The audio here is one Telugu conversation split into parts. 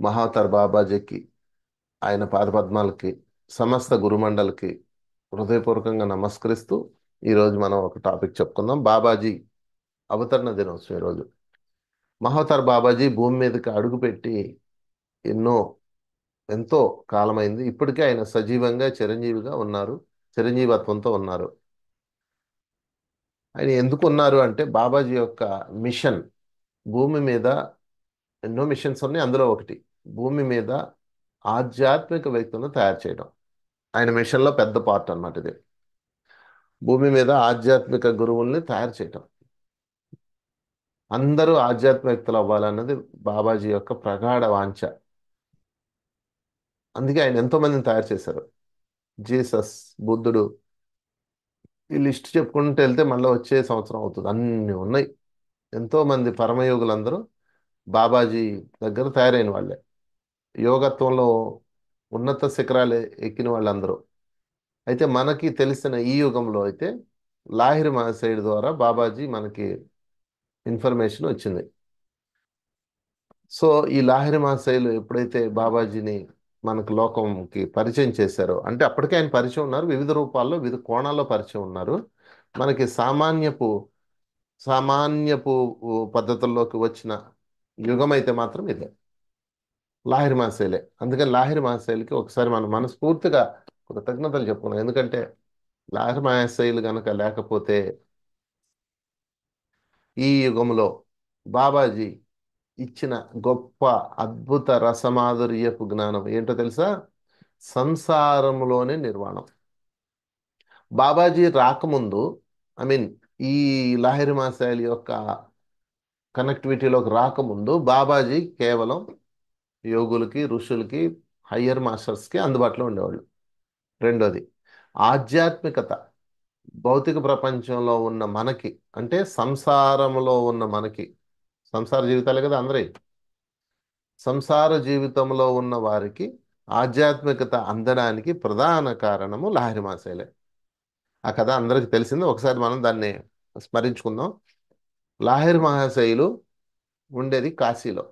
మహావతార్ బాబాజీకి, ఆయన పాదపద్మాలకి, సమస్త గురుమండలికి హృదయపూర్వకంగా నమస్కరిస్తూ ఈరోజు మనం ఒక టాపిక్ చెప్పుకుందాం. బాబాజీ అవతరణ దినోత్సవం ఈరోజు. మహావతార్ బాబాజీ భూమి మీదకి అడుగుపెట్టి ఎన్నో ఎంతో కాలమైంది. ఇప్పటికే ఆయన సజీవంగా చిరంజీవిగా ఉన్నారు, చిరంజీవత్వంతో ఉన్నారు. ఆయన ఎందుకు ఉన్నారు అంటే బాబాజీ యొక్క మిషన్ భూమి మీద ఎన్నో మిషన్స్ ఉన్నాయి. అందులో ఒకటి భూమి మీద ఆధ్యాత్మిక వ్యక్తులను తయారు చేయడం. ఆయన మిషన్లో పెద్ద పార్ట్ అన్నమాట ఇది. భూమి మీద ఆధ్యాత్మిక గురువుల్ని తయారు చేయటం. అందరూ ఆధ్యాత్మిక వ్యక్తులు అవ్వాలన్నది బాబాజీ యొక్క ప్రగాఢ వాంఛ. అందుకే ఆయన ఎంతో మందిని తయారు చేశారు. జీసస్, బుద్ధుడు, ఈ లిస్ట్ చెప్పుకుంటూ వెళ్తే మళ్ళీ వచ్చే సంవత్సరం అవుతుంది. అన్ని ఉన్నాయి. ఎంతో మంది పరమయోగులందరూ బాబాజీ దగ్గర తయారైన వాళ్ళే. యోగత్వంలో ఉన్నత శిఖరాలు ఎక్కిన వాళ్ళందరూ. అయితే మనకి తెలిసిన ఈ యుగంలో అయితే లాహిరి మహాశయుడి ద్వారా బాబాజీ మనకి ఇన్ఫర్మేషన్ వచ్చింది. సో ఈ లాహిరి మహాశయులు ఎప్పుడైతే బాబాజీని మనకు లోకంకి పరిచయం చేశారో, అంటే అప్పటికే ఆయన పరిచయం ఉన్నారు, వివిధ రూపాల్లో వివిధ కోణాల్లో పరిచయం ఉన్నారు. మనకి సామాన్యపు పద్ధతుల్లోకి వచ్చిన యుగం అయితే మాత్రం ఇదే లాహిరి మహాశైలే. అందుకని లాహిరి మహాశైలికి ఒకసారి మనం మనస్ఫూర్తిగా కృతజ్ఞతలు చెప్పుకున్నాం. ఎందుకంటే లాహిరి మహాశైలు గనక లేకపోతే ఈ యుగంలో బాబాజీ ఇచ్చిన గొప్ప అద్భుత రసమాధుర్యపు జ్ఞానం ఏంటో తెలుసా? సంసారంలోనే నిర్వాణం. బాబాజీ రాకముందు, ఐ మీన్ ఈ లాహిరి మహాశైలి యొక్క కనెక్టివిటీలోకి రాకముందు బాబాజీ కేవలం యోగులకి, ఋషులకి, హయ్యర్ మాస్టర్స్కి అందుబాటులో ఉండేవాళ్ళు. రెండోది ఆధ్యాత్మికత. భౌతిక ప్రపంచంలో ఉన్న మనకి, అంటే సంసారంలో ఉన్న మనకి, సంసార జీవితాలే కదా అందరి, సంసార జీవితంలో ఉన్న వారికి ఆధ్యాత్మికత అందడానికి ప్రధాన కారణము లాహిరి మహాశైలే. ఆ కథ అందరికీ తెలిసింది. ఒకసారి మనం దాన్ని స్మరించుకుందాం. లాహిరి మహాశైలు ఉండేది కాశీలో.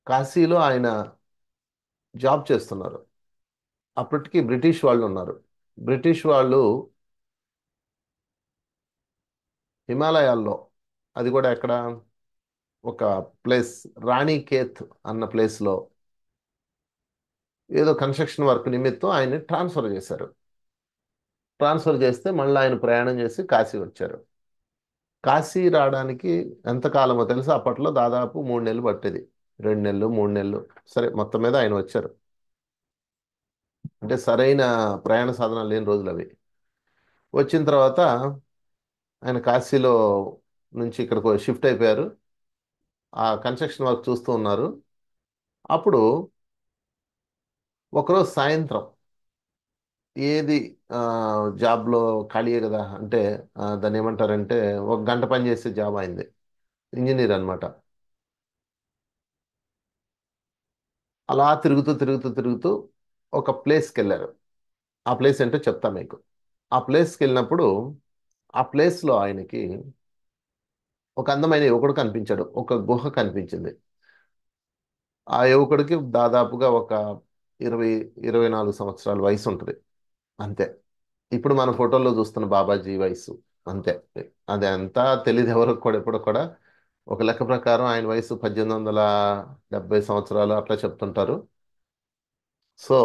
కాశీలో ఆయన జాబ్ చేస్తున్నారు. అప్పటికి బ్రిటిష్ వాళ్ళు ఉన్నారు. బ్రిటిష్ వాళ్ళు హిమాలయాల్లో, అది కూడా ఎక్కడ, ఒక ప్లేస్ రాణికేత్ అన్న ప్లేస్లో ఏదో కన్స్ట్రక్షన్ వర్క్ నిమిత్తం ఆయన్ని ట్రాన్స్ఫర్ చేశారు. ట్రాన్స్ఫర్ చేస్తే మళ్ళీ ఆయన ప్రయాణం చేసి కాశీ వచ్చారు. కాశీ రావడానికి ఎంత కాలమో తెలుసు, అప్పట్లో దాదాపు 3 నెలలు పట్టేది. 2 నెలలు, 3 నెలలు, సరే మొత్తం మీద ఆయన వచ్చారు. అంటే సరైన ప్రయాణ సాధనాలు లేని రోజులు అవి. వచ్చిన తర్వాత ఆయన కాశీలో నుంచి ఇక్కడికి షిఫ్ట్ అయిపోయారు. ఆ కన్స్ట్రక్షన్ వర్క్ చూస్తూ ఉన్నారు. అప్పుడు ఒకరోజు సాయంత్రం, ఏది ఆ, జాబ్లో ఖాళీయే కదా అంటే, దాన్ని ఏమంటారంటే ఒక గంట పని చేసే జాబ్ అయింది. ఇంజనీర్ అన్నమాట. అలా తిరుగుతూ తిరుగుతూ తిరుగుతూ ఒక ప్లేస్కి వెళ్ళారు. ఆ ప్లేస్ ఏంటో చెప్తా మీకు. ఆ ప్లేస్కి వెళ్ళినప్పుడు ఆ ప్లేస్లో ఆయనకి ఒక అందమైన యువకుడు కనిపించాడు. ఒక గుహ కనిపించింది. ఆ యువకుడికి దాదాపుగా ఒక 20-24 సంవత్సరాల వయసు ఉంటుంది, అంతే. ఇప్పుడు మన ఫోటోల్లో చూస్తున్న బాబాజీ వయసు అంతే. అది అంతా తెలియదు ఎవరికి కూడా. ఎప్పుడు కూడా ఒక లెక్క ప్రకారం ఆయన వయసు 1870 సంవత్సరాలు అట్లా చెప్తుంటారు. సో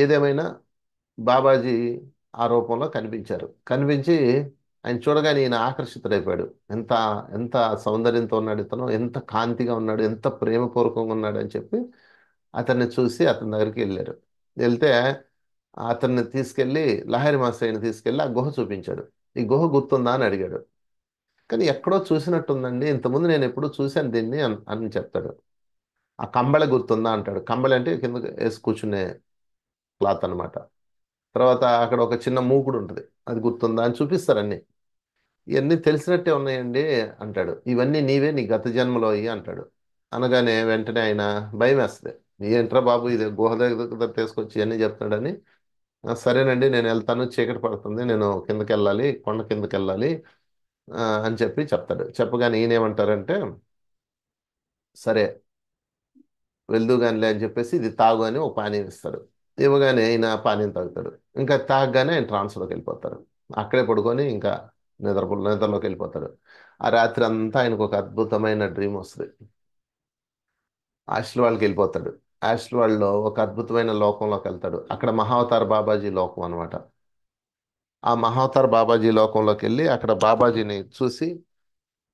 ఏదేమైనా బాబాజీ ఆ రూపంలో కనిపించారు. కనిపించి ఆయన చూడగానే ఈయన ఆకర్షితుడైపోయాడు. ఎంత ఎంత సౌందర్యంతో ఉన్నాడు ఇతను, ఎంత కాంతిగా ఉన్నాడు, ఎంత ప్రేమపూర్వకంగా ఉన్నాడు అని చెప్పి అతన్ని చూసి అతని దగ్గరికి వెళ్ళారు. వెళ్తే అతన్ని తీసుకెళ్ళి, లహరి మాస్టర్ని తీసుకెళ్ళి ఆ గుహ చూపించాడు. ఈ గుహ గుర్తుందా అని అడిగాడు. కానీ ఎక్కడో చూసినట్టుందండి, ఇంతకుముందు నేను ఎప్పుడూ చూశాను దీన్ని అని చెప్తాడు. ఆ కంబళ గుర్తుందా అంటాడు. కంబళి అంటే కింద వేసి కూర్చునే క్లాత్ అన్నమాట. తర్వాత అక్కడ ఒక చిన్న మూకుడు ఉంటుంది, అది గుర్తుందా అని చూపిస్తారన్ని. ఇవన్నీ తెలిసినట్టే ఉన్నాయండి అంటాడు. ఇవన్నీ నీవే, నీ గత జన్మలో అయ్యి అంటాడు. అనగానే వెంటనే ఆయన భయం వేస్తుంది. ఏంట్రా బాబు, ఇది గుహ దగ్గర తీసుకొచ్చి ఇవన్నీ చెప్తాడని. సరేనండి నేను వెళ్తాను, చీకటి పడుతుంది, నేను కిందకి వెళ్ళాలి, కొండ కిందకి వెళ్ళాలి అని చెప్పి చెప్తాడు. చెప్పగానే ఈయన ఏమంటారంటే, సరే వెళ్దుగానిలే అని చెప్పేసి ఇది తాగు అని ఒక పానీయం ఇస్తాడు. ఇవ్వగానే ఈయన పానీయం తాగుతాడు. ఇంకా తాగగానే ఆయన ట్రాన్స్లోకి వెళ్ళిపోతారు. అక్కడే పడుకొని ఇంకా నిద్రలోకి వెళ్ళిపోతాడు. ఆ రాత్రి అంతా ఆయనకు ఒక అద్భుతమైన డ్రీమ్ వస్తుంది. హాస్టల్ వాళ్ళకి వెళ్ళిపోతాడు. హాస్టల్ వాళ్ళలో ఒక అద్భుతమైన లోకంలోకి వెళ్తాడు. అక్కడ మహావతార్ బాబాజీ లోకం అనమాట. ఆ మహావతార్ బాబాజీ లోకంలోకి వెళ్ళి అక్కడ బాబాజీని చూసి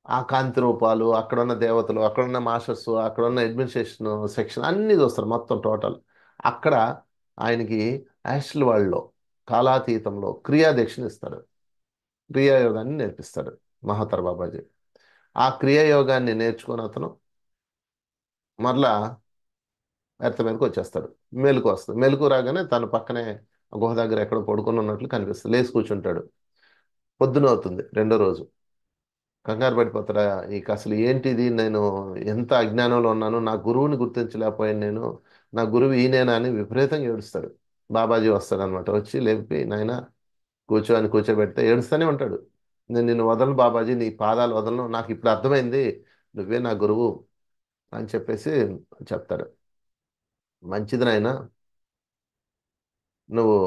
ఆ కాంతి రూపాలు, అక్కడున్న దేవతలు, అక్కడున్న మాస్టర్స్, అక్కడున్న అడ్మినిస్ట్రేషన్ సెక్షన్ అన్నీ చూస్తారు మొత్తం టోటల్. అక్కడ ఆయనకి యాస్ట్రల్ వరల్డ్లో కాలాతీతంలో క్రియాదీక్షను ఇస్తాడు. క్రియాయోగాన్ని నేర్పిస్తాడు మహాతర్ బాబాజీ. ఆ క్రియాయోగాన్ని నేర్చుకుని అతను మరలా ఎర్త్ మీదకి వచ్చేస్తాడు. మెలకు వస్తుంది. మెలకు రాగానే తన పక్కనే గుహ దగ్గర ఎక్కడో పడుకొని ఉన్నట్లు కనిపిస్తుంది. లేచి కూర్చుంటాడు. పొద్దున అవుతుంది రెండో రోజు. కంగారు పడిపోతాడా, ఇక అసలు ఏంటిది, నేను ఎంత అజ్ఞానంలో ఉన్నాను, నా గురువుని గుర్తించలేకపోయాను నేను, నా గురువు ఈయనేనా అని విపరీతంగా ఏడుస్తాడు. బాబాజీ వస్తాడు అనమాట. వచ్చి లేపి నాయన కూర్చో అని కూర్చోబెడితే ఏడుస్తూనే ఉంటాడు. నేను నిన్ను వదలను బాబాజీ, నీ పాదాలు వదలను, నాకు ఇప్పుడు అర్థమైంది నువ్వే నా గురువు అని చెప్పేసి చెప్తాడు. మంచిది నాయన, నువ్వు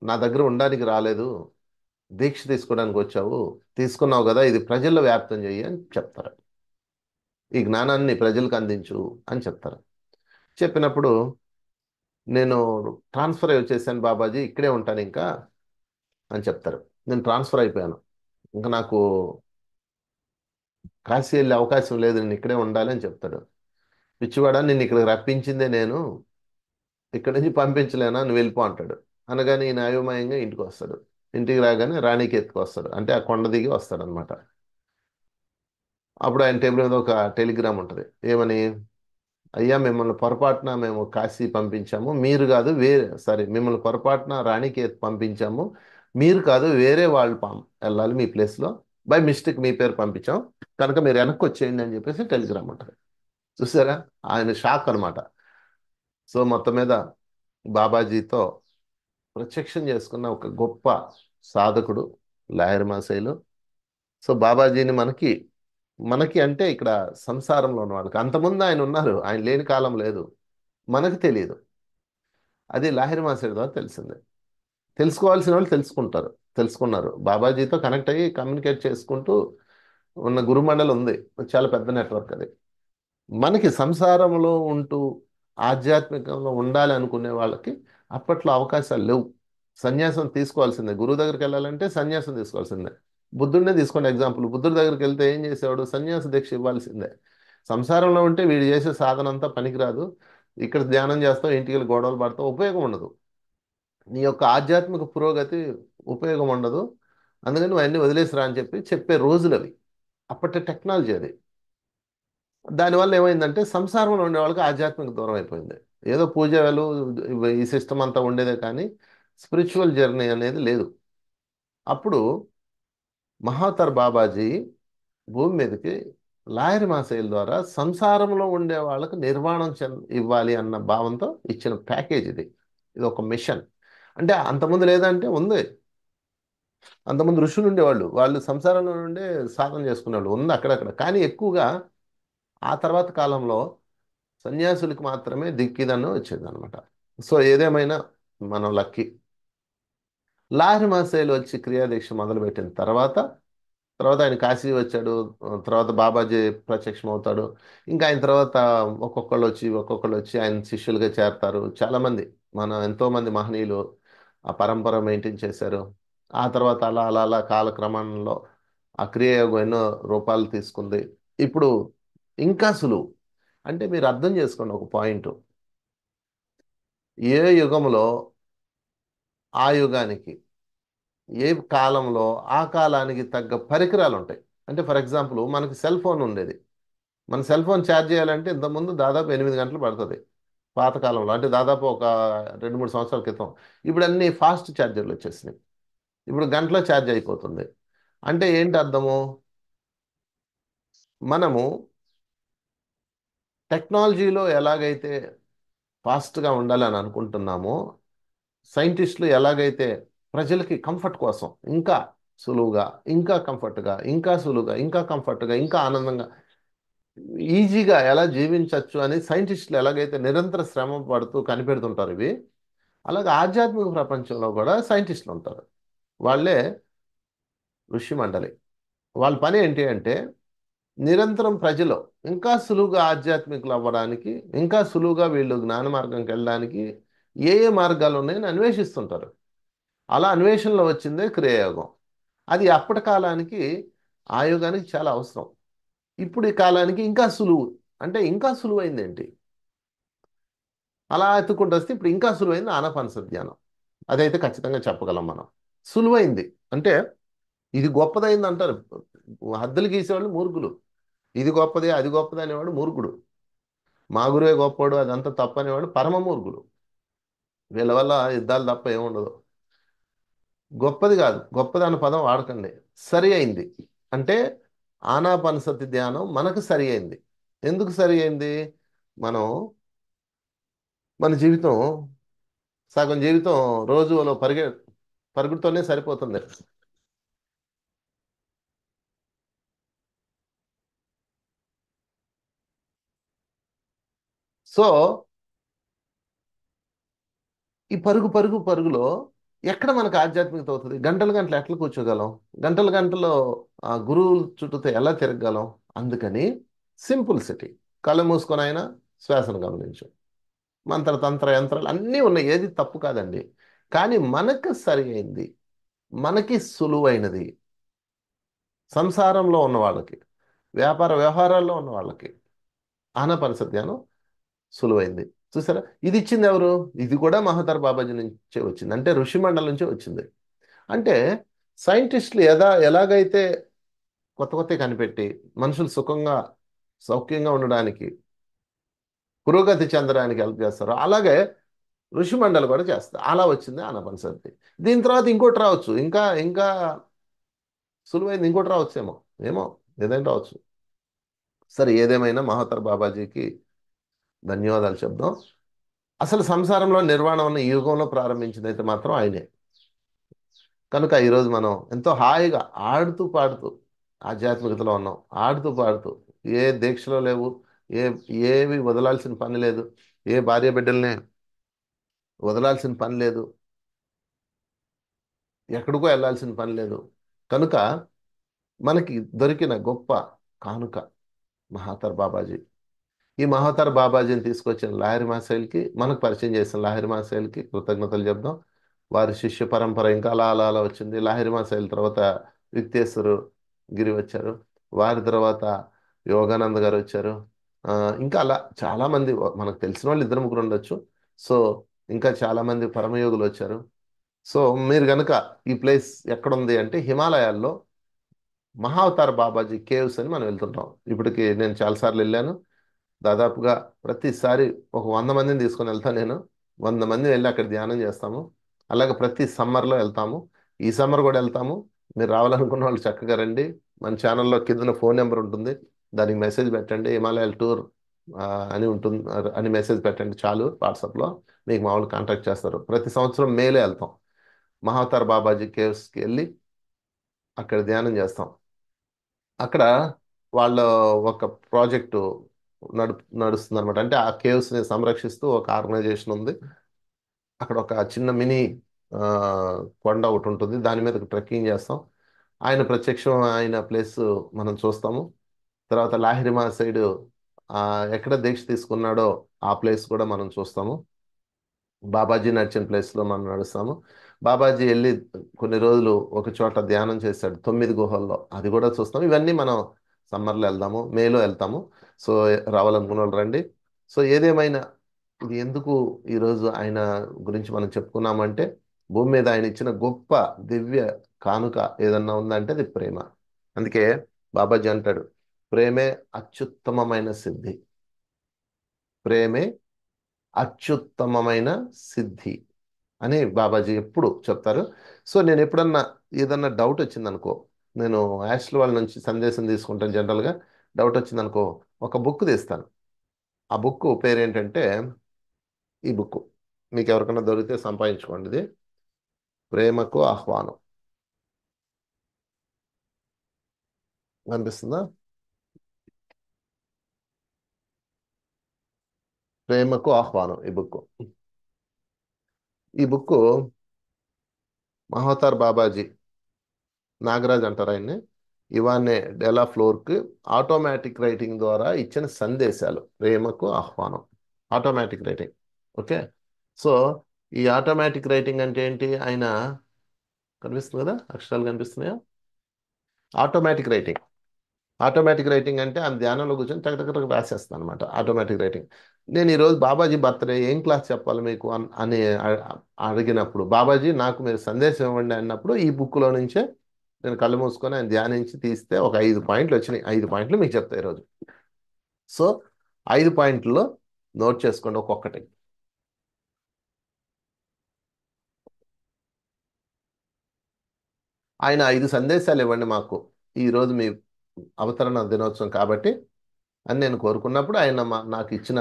నా దగ్గర ఉండడానికి రాలేదు, దీక్ష తీసుకోవడానికి వచ్చావు, తీసుకున్నావు కదా, ఇది ప్రజల్లో వ్యాప్తం చెయ్యి అని చెప్తారు. ఈ జ్ఞానాన్ని ప్రజలకు అందించు అని చెప్తారు. చెప్పినప్పుడు నేను ట్రాన్స్ఫర్ అయి వచ్చేసాను బాబాజీ, ఇక్కడే ఉంటాను ఇంకా అని చెప్తారు. నేను ట్రాన్స్ఫర్ అయిపోయాను, ఇంకా నాకు కాశీ వెళ్ళే అవకాశం లేదు, నేను ఇక్కడే ఉండాలి అని చెప్తాడు. పిచ్చివాడా, నిన్ను ఇక్కడికి రప్పించిందే నేను, ఇక్కడి నుంచి పంపించలేనా, నువ్వు వెళ్ళిపో అంటాడు. అనగానే ఈయన అయోమయంగా ఇంటికి వస్తాడు. ఇంటికి రాగానే రాణికి ఎత్తుకొస్తాడు, అంటే ఆ కొండ దిగి వస్తాడు అనమాట. అప్పుడు ఆయన టేబుల్ మీద ఒక టెలిగ్రామ్ ఉంటుంది. ఏమని, అయ్యా మిమ్మల్ని పొరపాటున మేము కాశీ పంపించాము, మీరు కాదు వేరే, సారీ, మిమ్మల్ని పొరపాటున రాణికేత్ పంపించాము, మీరు కాదు వేరే వాళ్ళు వెళ్ళాలి మీ ప్లేస్లో, బై మిస్టేక్ మీ పేరు పంపించాం, కనుక మీరు వెనక్కి వచ్చేయండి అని చెప్పేసి టెలిగ్రామ్ ఉంటుంది. చూసారా, ఆయన షాక్ అనమాట. సో మొత్తం మీద బాబాజీతో ప్రత్యక్షం చేసుకున్న ఒక గొప్ప సాధకుడు లాయర్ మాసేలు. సో బాబాజీని మనకి మనకి అంటే ఇక్కడ సంసారంలో ఉన్న వాళ్ళకి, అంతకుముందు ఆయన ఉన్నారు, ఆయన లేని కాలం లేదు, మనకు తెలియదు. అది లాహిరి మాస్టర్ ద్వారా తెలిసింది. తెలుసుకోవాల్సిన వాళ్ళు తెలుసుకున్నారు. బాబాజీతో కనెక్ట్ అయ్యి కమ్యూనికేట్ చేసుకుంటూ ఉన్న గురుమండలి ఉంది. చాలా పెద్ద నెట్వర్క్ అది. మనకి సంసారంలో ఉంటూ ఆధ్యాత్మికంలో ఉండాలి అనుకునే వాళ్ళకి అప్పట్లో అవకాశాలు లేవు. సన్యాసం తీసుకోవాల్సిందే. గురువు దగ్గరికి వెళ్ళాలంటే సన్యాసం తీసుకోవాల్సిందే. బుద్ధుడినే తీసుకోండి ఎగ్జాంపుల్. బుద్ధుడి దగ్గరికి వెళ్తే ఏం చేసేవాడు, సన్యాస దీక్ష ఇవ్వాల్సిందే. సంసారంలో ఉంటే వీడు చేసే సాధన అంతా పనికిరాదు, ఇక్కడ ధ్యానం చేస్తావు, ఇంటికి వెళ్ళి గొడవలు పడతావు, ఉపయోగం ఉండదు, నీ యొక్క ఆధ్యాత్మిక పురోగతి ఉపయోగం ఉండదు, అందుకని నువ్వు అన్ని వదిలేసిరా అని చెప్పే రోజులు అవి. అప్పటి టెక్నాలజీ అది. దానివల్ల ఏమైందంటే సంసారంలో ఉండే వాళ్ళకి ఆధ్యాత్మిక దూరం అయిపోయింది. ఏదో పూజలు ఈ సిస్టమ్ అంతా ఉండేదే కానీ స్పిరిచువల్ జర్నీ అనేది లేదు. అప్పుడు మహాతర్ బాబాజీ భూమి మీదకి లాయర్ మాసేల ద్వారా సంసారంలో ఉండే వాళ్ళకి నిర్వాణం ఇవ్వాలి అన్న భావంతో ఇచ్చిన ప్యాకేజ్ ఇది. ఇది ఒక మిషన్. అంటే అంతకుముందు లేదంటే ఉంది. అంతకుముందు ఋషులు ఉండేవాళ్ళు, వాళ్ళు సంసారంలో నుండే సాధన చేసుకునేవాళ్ళు, ఉంది అక్కడక్కడ. కానీ ఎక్కువగా ఆ తర్వాత కాలంలో సన్యాసులకు మాత్రమే దిక్కిదన్ను వచ్చేదన్నమాట. సో ఏదేమైనా మనం లక్కీ. లాహిరి మహసేలు వచ్చి క్రియాదీక్ష మొదలుపెట్టిన తర్వాత తర్వాత ఆయన కాశీ వచ్చాడు. తర్వాత బాబాజీ ప్రత్యక్షం అవుతాడు. ఇంకా ఆయన తర్వాత ఒక్కొక్కళ్ళు వచ్చి ఆయన శిష్యులుగా చేరతారు. చాలామంది ఎంతో మంది మహనీయులు ఆ పరంపర మెయింటైన్ చేశారు. ఆ తర్వాత అలా అలా అలా కాలక్రమంలో ఆ క్రియాయోగం ఎన్నో రూపాలు తీసుకుంది. ఇప్పుడు ఇంకా సులువు. అంటే మీరు అర్థం చేసుకోండి ఒక పాయింట్. ఏ యుగంలో ఆ యుగానికి, ఏ కాలంలో ఆ కాలానికి తగ్గ పరికరాలు ఉంటాయి. అంటే ఫర్ ఎగ్జాంపుల్ మనకి సెల్ ఫోన్ ఉండేది. మన సెల్ ఫోన్ ఛార్జ్ చేయాలంటే ఇంతకుముందు దాదాపు 8 గంటలు పడుతుంది పాతకాలంలో, అంటే దాదాపు ఒక 2-3 సంవత్సరాల క్రితం. ఇప్పుడు అన్ని ఫాస్ట్ ఛార్జర్లు వచ్చేసినాయి. ఇప్పుడు గంటలో ఛార్జ్ అయిపోతుంది. అంటే ఏంటి అర్థము, మనము టెక్నాలజీలో ఎలాగైతే ఫాస్ట్గా ఉండాలని అనుకుంటున్నామో, సైంటిస్టులు ఎలాగైతే ప్రజలకి కంఫర్ట్ కోసం ఇంకా సులువుగా, ఇంకా కంఫర్ట్గా, ఇంకా సులువుగా, ఇంకా కంఫర్ట్గా, ఇంకా ఆనందంగా ఈజీగా ఎలా జీవించవచ్చు అని సైంటిస్టులు ఎలాగైతే నిరంతర శ్రమ పడుతూ కనిపెడుతుంటారు ఇవి, అలాగే ఆధ్యాత్మిక ప్రపంచంలో కూడా సైంటిస్టులు ఉంటారు. వాళ్ళే ఋషి మండలి. వాళ్ళ పని ఏంటి అంటే నిరంతరం ప్రజలు ఇంకా సులువుగా ఆధ్యాత్మికులు అవ్వడానికి, ఇంకా సులువుగా వీళ్ళు జ్ఞాన మార్గంకి వెళ్ళడానికి ఏ ఏ మార్గాలు ఉన్నాయని అన్వేషిస్తుంటారు. అలా అన్వేషణలో వచ్చిందే క్రియాయోగం. అది అప్పటి కాలానికి ఆ యుగానికి చాలా అవసరం. ఇప్పుడు ఈ కాలానికి ఇంకా సులువు. అంటే ఇంకా సులువైంది ఏంటి? అలా ఎత్తుకుంటూ వస్తే ఇప్పుడు ఇంకా సులువైంది ఆనాపానసతి ధ్యానం. అదైతే ఖచ్చితంగా చెప్పగలం మనం. సులువైంది అంటే ఇది గొప్పదైంది అంటారు. హద్దులు గీసేవాళ్ళు మూర్ఖులు. ఇది గొప్పది అది గొప్పది అనేవాడు మూర్ఖుడు. మా గురువే గొప్పోడు అదంతా తప్పు అనేవాడు పరమ మూర్ఖుడు. వీళ్ళ వల్ల యుద్ధాలు తప్ప ఏముండదు. గొప్పది కాదు, గొప్పది అన్న పదం వాడకండి. సరి అయింది అంటే ఆనాపానసతి ధ్యానం మనకు సరి అయింది. ఎందుకు సరి అయింది? మనం మన జీవితం సగం జీవితం రోజులో పరుగుతోనే సరిపోతుంది. సో ఈ పరుగు పరుగు పరుగులో ఎక్కడ మనకు ఆధ్యాత్మికత అవుతుంది? గంటలు గంటలు ఎట్లా కూర్చోగలం? గంటలు గంటలు ఆ గురువుల చుట్టూతో ఎలా తిరగగలం? అందుకని సింపుల్ సిటీ. కళ్ళు మూసుకొని అయినా శ్వాసను గమనించు. మంత్ర తంత్ర యంత్రాలు అన్నీ ఉన్నాయి, ఏది తప్పు కాదండి. కానీ మనకు సరి అయింది, మనకి సులువైనది, సంసారంలో ఉన్న వాళ్ళకి, వ్యాపార వ్యవహారాల్లో ఉన్న వాళ్ళకి ఆనాపానసతి ధ్యానం సులువైంది. చూసారా? ఇది ఇచ్చింది ఎవరు? ఇది కూడా మహతర్ బాబాజీ నుంచే వచ్చింది, అంటే ఋషి మండలి నుంచే వచ్చింది. అంటే సైంటిస్టులు ఎలాగైతే కొత్త కొత్త కనిపెట్టి మనుషులు సుఖంగా సౌఖ్యంగా ఉండడానికి, పురోగతి చెందడానికి హెల్ప్ చేస్తారో అలాగే ఋషి మండలి కూడా చేస్తారు. అలా వచ్చింది ఆనాపానసతి. దీని తర్వాత ఇంకోటి రావచ్చు, ఇంకా ఇంకా సులువైంది ఇంకోటి రావచ్చేమో. ఏమో, ఏదైనా రావచ్చు. సరే, ఏదేమైనా మహతర్ బాబాజీకి ధన్యవాదాలు చెప్దాం. అసలు సంసారంలో నిర్వాణం ఉన్న ఈ యుగంలో ప్రారంభించింది అయితే మాత్రం ఆయనే. కనుక ఈరోజు మనం ఎంతో హాయిగా ఆడుతూ పాడుతూ ఆధ్యాత్మికతలో ఉన్నాం. ఆడుతూ పాడుతూ ఏ దీక్షలో లేవు, ఏ ఏవి వదలాల్సిన పని లేదు, ఏ భార్య బిడ్డల్ని వదలాల్సిన పని లేదు, ఎక్కడికో వెళ్ళాల్సిన పని లేదు. కనుక మనకి దొరికిన గొప్ప కానుక మహాతర్ బాబాజీ. ఈ మహోత్తర బాబాజీని తీసుకొచ్చిన లాహిరి మాసేల్కి, మనకు పరిచయం చేసిన లాహిరి మాసేల్కి కృతజ్ఞతలు చెప్దాం. వారి శిష్య పరంపర ఇంకా అలా అలా అలా వచ్చింది. లాహిరి మాసేల్ తర్వాత విక్తేశ్వరు గిరి వచ్చారు. వారి తర్వాత యోగానంద్ గారు వచ్చారు. ఆ, ఇంకా అలా చాలా మంది మనకు తెలిసిన వాళ్ళు ఇద్దరు ముగ్గురు ఉండొచ్చు. సో ఇంకా చాలా మంది పరమయోగులు వచ్చారు. సో మీరు గనక ఈ ప్లేస్ ఎక్కడుంది అంటే హిమాలయాల్లో మహావతార్ బాబాజీ కేవ్స్ అని మనం వెళ్తుంటాం. ఇప్పటికి నేను చాలాసార్లు వెళ్ళాను. దాదాపుగా ప్రతిసారి ఒక 100 మందిని తీసుకొని వెళ్తాను నేను. 100 మంది వెళ్ళి అక్కడ ధ్యానం చేస్తాము. అలాగే ప్రతి సమ్మర్లో వెళ్తాము. ఈ సమ్మర్ కూడా వెళ్తాము. మీరు రావాలనుకున్న వాళ్ళు చక్కగా రండి. మన ఛానల్లో కింద ఫోన్ నెంబర్ ఉంటుంది, దానికి మెసేజ్ పెట్టండి. హిమాలయాల టూర్ అని ఉంటుంది, అని మెసేజ్ పెట్టండి చాలు. వాట్సాప్లో మీకు మామూలు కాంటాక్ట్ చేస్తారు. ప్రతి సంవత్సరం మేలే వెళ్తాం. మహావతార్ బాబాజీ కేవ్స్కి వెళ్ళి అక్కడ ధ్యానం చేస్తాం. అక్కడ వాళ్ళ ఒక ప్రాజెక్టు నడుస్తుంది అనమాట. అంటే ఆ కేవ్స్ని సంరక్షిస్తూ ఒక ఆర్గనైజేషన్ ఉంది. అక్కడ ఒక చిన్న మినీ ఆ, కొండ ఒకటి ఉంటుంది, దాని మీద ట్రెక్కింగ్ చేస్తాం. ఆయన ప్రత్యక్షం అయిన ప్లేస్ మనం చూస్తాము. తర్వాత లాహిరిమా సైడ్ ఎక్కడ దీక్ష తీసుకున్నాడో ఆ ప్లేస్ కూడా మనం చూస్తాము. బాబాజీ నడిచిన ప్లేస్లో మనం నడుస్తాము. బాబాజీ వెళ్ళి కొన్ని రోజులు ఒక చోట ధ్యానం చేశాడు 9 గుహల్లో, అది కూడా చూస్తాం. ఇవన్నీ మనం సమ్మర్లో వెళ్దాము, మేలో వెళ్తాము. సో రావాలనుకున్న వాళ్ళు రండి. సో ఏదేమైనా ఇది ఎందుకు ఈరోజు ఆయన గురించి మనం చెప్పుకున్నామంటే భూమి మీద ఆయన ఇచ్చిన గొప్ప దివ్య కానుక ఏదన్నా ఉందంటే అది ప్రేమ. అందుకే బాబాజీ అంటాడు, ప్రేమే అత్యుత్తమమైన సిద్ధి, ప్రేమే అత్యుత్తమమైన సిద్ధి అని బాబాజీ ఎప్పుడు చెప్తారు. సో నేను ఎప్పుడన్నా ఏదన్నా డౌట్ వచ్చిందనుకో, నేను యాస్ట్రల్ వాళ్ళ నుంచి సందేశం తీసుకుంటాను జనరల్గా. డౌట్ వచ్చిందనుకో ఒక బుక్ తీస్తాను. ఆ బుక్ పేరు ఏంటంటే, ఈ బుక్ మీకు ఎవరికైనా దొరికితే సంపాదించుకోండి. ఇది ప్రేమకు ఆహ్వానం. అనిపిస్తుందా? ప్రేమకు ఆహ్వానం ఈ బుక్. ఈ బుక్ మహోతార్ బాబాజీ, నాగరాజ్ అంటారు ఆయన్ని, ఇవాన్నే డెలా ఫ్లోర్క్ ఆటోమేటిక్ రైటింగ్ ద్వారా ఇచ్చిన సందేశాలు, ప్రేమకు ఆహ్వానం. Automatic writing. ఓకే. సో ఈ ఆటోమేటిక్ రైటింగ్ అంటే ఏంటి? ఆయన కనిపిస్తుంది కదా, అక్షరాలు కనిపిస్తున్నాయా? Automatic writing. ఆటోమేటిక్ రైటింగ్ అంటే ఆమె ధ్యానంలో కూర్చొని టక్ టక్ టక్ రాసేస్తాను అనమాట, ఆటోమేటిక్ రైటింగ్. నేను ఈరోజు బాబాజీ బర్త్డే ఏం క్లాస్ చెప్పాలి మీకు అని అడిగినప్పుడు, బాబాజీ నాకు మీరు సందేశం ఇవ్వండి అన్నప్పుడు, ఈ బుక్లో నుంచే నేను కళ్ళు మూసుకొని ఆయన ధ్యానించి తీస్తే ఒక 5 పాయింట్లు వచ్చినాయి. 5 పాయింట్లు మీకు చెప్తా ఈరోజు. సో 5 పాయింట్లో నోట్ చేసుకోండి ఒక్కొక్కటి. ఆయన 5 సందేశాలు ఇవ్వండి మాకు ఈరోజు మీ అవతరణ దినోత్సవం కాబట్టి అని నేను కోరుకున్నప్పుడు, ఆయన నాకు ఇచ్చిన,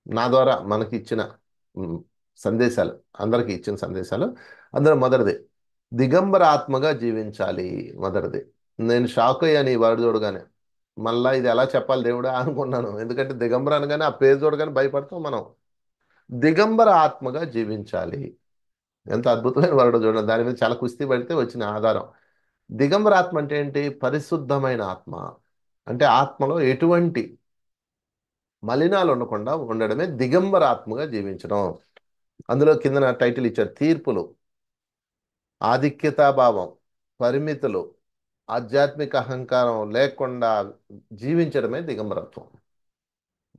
నా ద్వారా మనకి ఇచ్చిన ఉమ్, సందేశాలు, అందరికి ఇచ్చిన సందేశాలు. అందులో మొదటిది దిగంబర ఆత్మగా జీవించాలి. మొదటిది. నేను షాక్ అయ్యాను ఈ వర్డ్ చూడగానే. మళ్ళా ఇది ఎలా చెప్పాలి దేవుడా అనుకున్నాను, ఎందుకంటే దిగంబర అనగానే ఆ పేరు చూడగానే భయపడతాం మనం. దిగంబర ఆత్మగా జీవించాలి. ఎంత అద్భుతమైన వర్డ్ చూడండి, దాని మీద చాలా కుస్తీ పడితే వచ్చిన ఆధారం. దిగంబర ఆత్మ అంటే ఏంటి? పరిశుద్ధమైన ఆత్మ. అంటే ఆత్మలో ఎటువంటి మలినాలు ఉండకుండా ఉండడమే దిగంబర ఆత్మగా జీవించడం. అందులో కిందన టైటిల్ ఇచ్చారు, తీర్పులు, ఆధిక్యతాభావం, పరిమితులు, ఆధ్యాత్మిక అహంకారం లేకుండా జీవించడమే దిగంబరత్వం.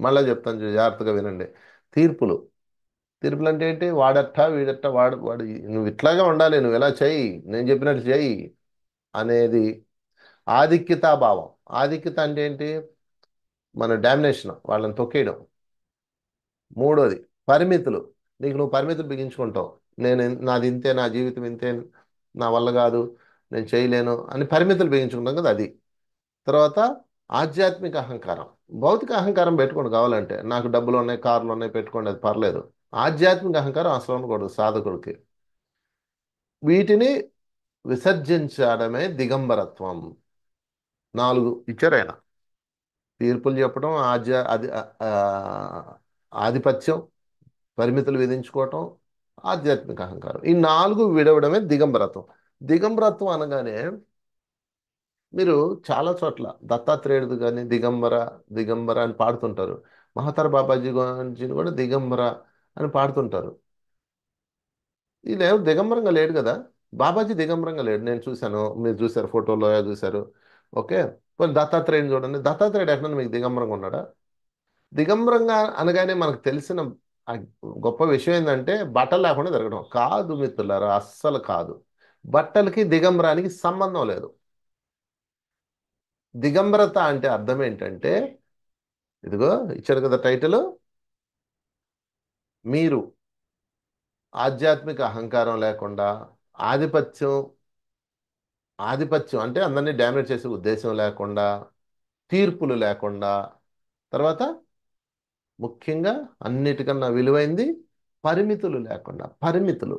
మళ్ళీ చెప్తాను జాగ్రత్తగా వినండి. తీర్పులు. తీర్పులు అంటే ఏంటి? వాడట్ట వీడట్ట, వాడు వాడు నువ్వు ఇట్లాగే ఉండాలి, నువ్వు ఇలా చెయ్యి, నేను చెప్పినట్టు చెయ్యి అనేది ఆధిక్యతాభావం. ఆధిక్యత అంటే ఏంటి? మన డామినేషన్, వాళ్ళని తొక్కేయడం. మూడోది పరిమితులు. నీకు నువ్వు పరిమితులు బిగించుకుంటావు. నాది ఇంతే, నా జీవితం ఇంతే, నా వల్ల కాదు, నేను చేయలేను అని పరిమితులు బిగించుకుంటాం కదా, అది. తర్వాత ఆధ్యాత్మిక అహంకారం. భౌతిక అహంకారం పెట్టుకోండి కావాలంటే, నాకు డబ్బులు ఉన్నాయి, కార్లు ఉన్నాయి, పెట్టుకోండి, అది పర్లేదు. ఆధ్యాత్మిక అహంకారం అసలు ఉండకూడదు సాధకుడికి. వీటిని విసర్జించడమే దిగంబరత్వం. 4 ఇచ్చారు ఆయన. తీర్పులు చెప్పడం, ఆధిపత్యం, పరిమితులు విధించుకోవటం, ఆధ్యాత్మిక అహంకారం, ఈ 4 విడవడమే దిగంబరత్వం. దిగంబరత్వం అనగానే మీరు చాలా చోట్ల దత్తాత్రేయుడు కానీ దిగంబర దిగంబర అని పాడుతుంటారు. మహతార్ బాబాజీ గురించి కూడా దిగంబర అని పాడుతుంటారు. ఈయన దిగంబరంగా లేడు కదా. బాబాజీ దిగంబరంగా లేడు, నేను చూశాను, మీరు చూశారు, ఫోటోలో చూశారు. ఓకే. పోనీ దత్తాత్రేయుని చూడండి, దత్తాత్రేయుడు ఎక్కడ మీకు దిగంబరంగా ఉన్నాడా? దిగంబరంగా అనగానే మనకు తెలిసిన ఆ గొప్ప విషయం ఏంటంటే బట్టలు లేకుండా తిరగడం కాదు మిత్రులారా, అస్సలు కాదు. బట్టలకి దిగంబరానికి సంబంధం లేదు. దిగంబరత అంటే అర్థం ఏంటంటే, ఇదిగో ఇచ్చాడు కదా టైటిల్, మీరు ఆధ్యాత్మిక అహంకారం లేకుండా, ఆధిపత్యం, ఆధిపత్యం అంటే అందరినీ డామినేట్ చేసే ఉద్దేశం లేకుండా, తీర్పులు లేకుండా, తర్వాత ముఖ్యంగా అన్నిటికన్నా విలువైంది పరిమితులు లేకుండా. పరిమితులు.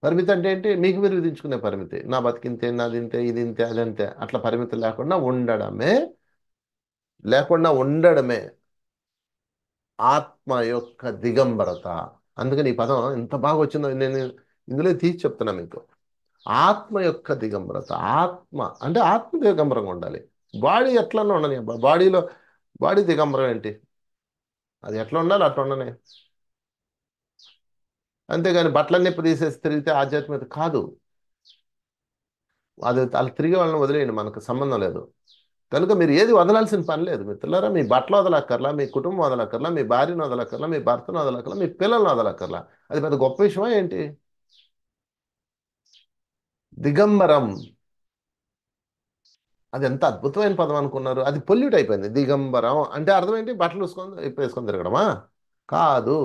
పరిమితి అంటే ఏంటి? మీకు మీరు విధించుకునే పరిమితి, నా బతికింతే, నాది ఇంతే, ఇది ఇంతే, అదంతే, అట్లా పరిమితులు లేకుండా ఉండడమే ఆత్మ యొక్క దిగంబరత. అందుకని ఈ పదం ఎంత బాగా వచ్చిందో నేను ఇందులో తీసి చెప్తున్నా మీకు. ఆత్మ యొక్క దిగంబరత. ఆత్మ అంటే ఆత్మ దిగంబరంగా ఉండాలి. బాడీ ఎట్లన్నా ఉండని అబ్బా, బాడీ దిగంబరం ఏంటి? అది ఎట్లా ఉండాలి అట్లా ఉండని. అంతేగాని బట్టలన్నీ తీసేసి తిరిగితే ఆధ్యాత్మికత కాదు. అది అలా తిరిగే వాళ్ళని వదిలేయండి, మనకు సంబంధం లేదు. కనుక మీరు ఏది వదలాల్సిన పని లేదు మిత్రులారా. మీ బట్టలు వదలక్కర్లా, మీ కుటుంబం వదలక్కర్లా, మీ భార్యను వదలక్కర్లా, మీ భర్తను వదలక్కర్లా, మీ పిల్లల్ని వదలక్కర్లా. అది పెద్ద గొప్ప విషయమా ఏంటి? దిగంబరం. అది ఎంత అద్భుతమైన పదం అనుకున్నారు. అది పొల్యూట్ అయిపోయింది. దిగంబరం అంటే అర్థం ఏంటి? బట్టలు వేసుకొని తిరగడమా? కాదు.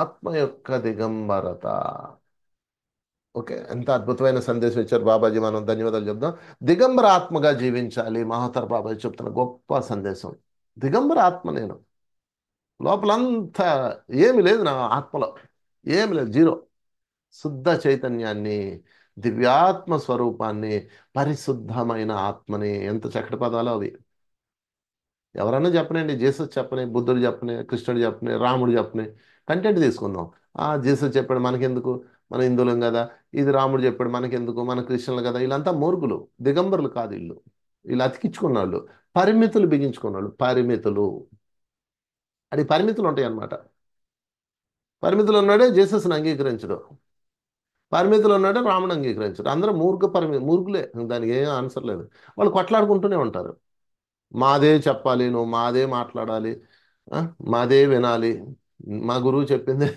ఆత్మ యొక్క దిగంబరత. ఓకే. ఎంత అద్భుతమైన సందేశం ఇచ్చారు బాబాజీ, మనం ధన్యవాదాలు చెప్దాం. దిగంబర ఆత్మగా జీవించాలి, మహాతర్ బాబాజీ చెప్తున్న గొప్ప సందేశం. దిగంబర ఆత్మ నేను, లోపలంతా ఏమి లేదు నా ఆత్మలో, ఏమి లేదు, జీరో. శుద్ధ చైతన్యాన్ని, దివ్యాత్మ స్వరూపాన్ని, పరిశుద్ధమైన ఆత్మని. ఎంత చక్కటి పదాలు అవి. ఎవరన్నా చెప్పనండి, జీసస్ చెప్పని, బుద్ధుడు చెప్పని, కృష్ణుడు చెప్పని, రాముడు చెప్పని, కంటెంట్ తీసుకుందాం. జీసస్ చెప్పాడు మనకెందుకు, మన హిందువులం కదా. ఇది రాముడు చెప్పాడు మనకెందుకు, మన క్రిస్టియన్లు కదా. వీళ్ళంతా మూర్ఖులు, దిగంబరులు కాదు వీళ్ళు. వీళ్ళు అతికించుకున్నాళ్ళు, పరిమితులు బిగించుకున్నాళ్ళు. పరిమితులు, అది పరిమితులు ఉంటాయి అన్నమాట. పరిమితులు ఉన్నాడే జీసస్ని అంగీకరించడు, పరిమితులు ఉన్నాడే రాముడు అంగీకరించడు. అందరూ మూర్ఖులే, దానికి ఏం ఆన్సర్ లేదు. వాళ్ళు కొట్లాడుకుంటూనే ఉంటారు. మాదే చెప్పాలి, నువ్వు మాదే మాట్లాడాలి, ఆ, మాదే వినాలి, మా గురువు చెప్పిందే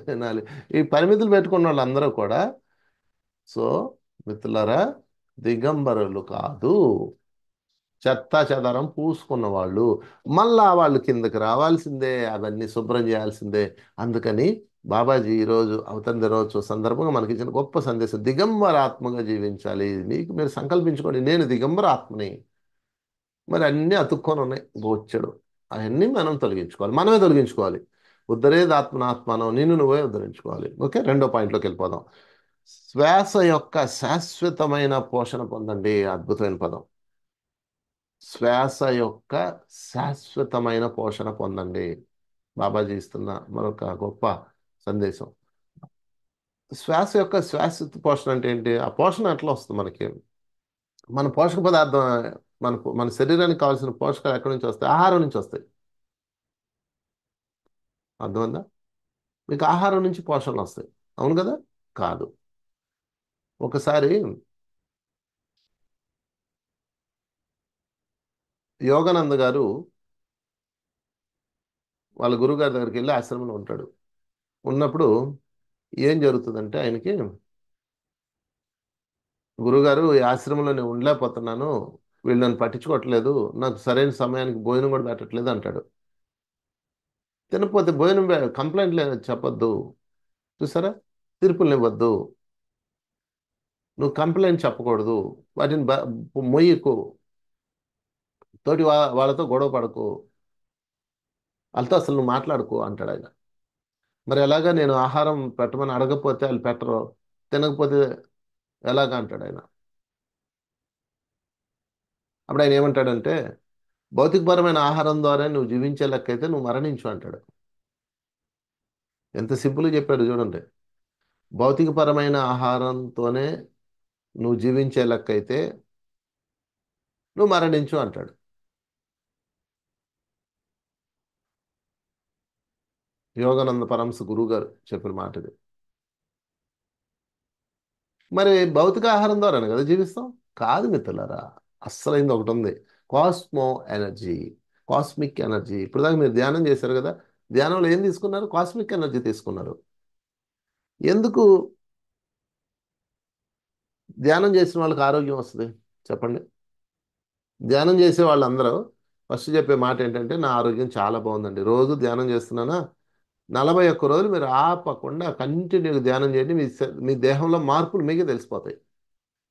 వినాలి. ఈ పరిమితులు పెట్టుకున్న వాళ్ళందరూ కూడా, సో మిత్రులారా, దిగంబరులు కాదు, చెత్తా చెదారం పూసుకున్న వాళ్ళు. మళ్ళా వాళ్ళు కిందకి రావాల్సిందే, అవన్నీ శుభ్రం చేయాల్సిందే. అందుకని బాబాజీ ఈరోజు అవతరణ దినోత్సవ సందర్భంగా మనకి ఇచ్చిన గొప్ప సందేశం, దిగంబర ఆత్మగా జీవించాలి. మీకు మీరు సంకల్పించుకోండి, నేను దిగంబర ఆత్మని. మరి అన్నీ అతుక్కొని ఉన్నాయి బొచ్చెడు. అవన్నీ మనం తొలగించుకోవాలి, మనమే తొలగించుకోవాలి. ఉద్ధరేదాత్మనాత్మానం, నిన్ను నువ్వే ఉద్ధరించుకోవాలి. ఓకే, రెండో పాయింట్లోకి వెళ్ళిపోదాం. శ్వాస యొక్క శాశ్వతమైన పోషణ పొందండి. అద్భుతమైన పదం. శ్వాస యొక్క శాశ్వతమైన పోషణ పొందండి. బాబాజీ ఇస్తున్న మరొక గొప్ప సందేశం. శ్వాస యొక్క శాశ్వత పోషణ అంటే ఏంటి? ఆ పోషణ ఎట్లా వస్తుంది మనకి? మన పోషక పదార్థం, మన మన శరీరానికి కావాల్సిన పోషకాలు ఎక్కడి నుంచి వస్తాయి? ఆహారం నుంచి వస్తాయి. అర్థమైందా? మీకు ఆహారం నుంచి పోషణలు వస్తాయి, అవును కదా? కాదు. ఒకసారి యోగానంద గారు వాళ్ళ గురువుగారి దగ్గరికి వెళ్ళి ఆశ్రమంలో ఉంటాడు. ఉన్నప్పుడు ఏం జరుగుతుందంటే ఆయనకి, గురుగారు ఈ ఆశ్రమంలో నేను ఉండలేకపోతున్నాను, వీళ్ళు నన్ను పట్టించుకోవట్లేదు, నాకు సరైన సమయానికి భోజనం కూడా పెట్టట్లేదు అంటాడు. తినకపోతే భోజనం కంప్లైంట్ లేదు చెప్పొద్దు. చూసారా? తీర్పులు ఇవ్వద్దు. నువ్వు కంప్లైంట్ చెప్పకూడదు. వాటిని మొయ్యకు, తోటి వాళ్ళతో గొడవ పడకు, వాళ్ళతో అసలు నువ్వు మాట్లాడుకో అంటాడు ఆయన. మరి ఎలాగా, నేను ఆహారం పెట్టమని అడగకపోతే వాళ్ళు పెట్టరు, తినకపోతే ఎలాగా అంటాడు ఆయన. అప్పుడు ఆయన ఏమంటాడంటే, భౌతికపరమైన ఆహారం ద్వారా నువ్వు జీవించే లెక్కైతే నువ్వు మరణించు అంటాడు. ఎంత సింపుల్గా చెప్పాడు చూడండి. భౌతికపరమైన ఆహారంతోనే నువ్వు జీవించే లెక్కైతే నువ్వు మరణించు అంటాడు. యోగానంద పరమహంస గురువు గారు చెప్పిన మాట ఇది. మరి భౌతిక ఆహారం ద్వారానే కదా జీవిస్తాం? కాదు మిత్రులారా, అస్సలైంది ఒకటి ఉంది. Cosmo energy, cosmic energy. ఇప్పుడు దాకా మీరు ధ్యానం చేశారు కదా, ధ్యానంలో ఏం తీసుకున్నారు? కాస్మిక్ ఎనర్జీ తీసుకున్నారు. ఎందుకు ధ్యానం చేసిన వాళ్ళకి ఆరోగ్యం వస్తుంది చెప్పండి? ధ్యానం చేసే వాళ్ళందరూ ఫస్ట్ చెప్పే మాట ఏంటంటే, నా ఆరోగ్యం చాలా బాగుందండి, రోజు ధ్యానం చేస్తున్నానా. 41 రోజులు మీరు ఆపకుండా కంటిన్యూగా ధ్యానం చేయండి, మీ దేహంలో మార్పులు మీకే తెలిసిపోతాయి.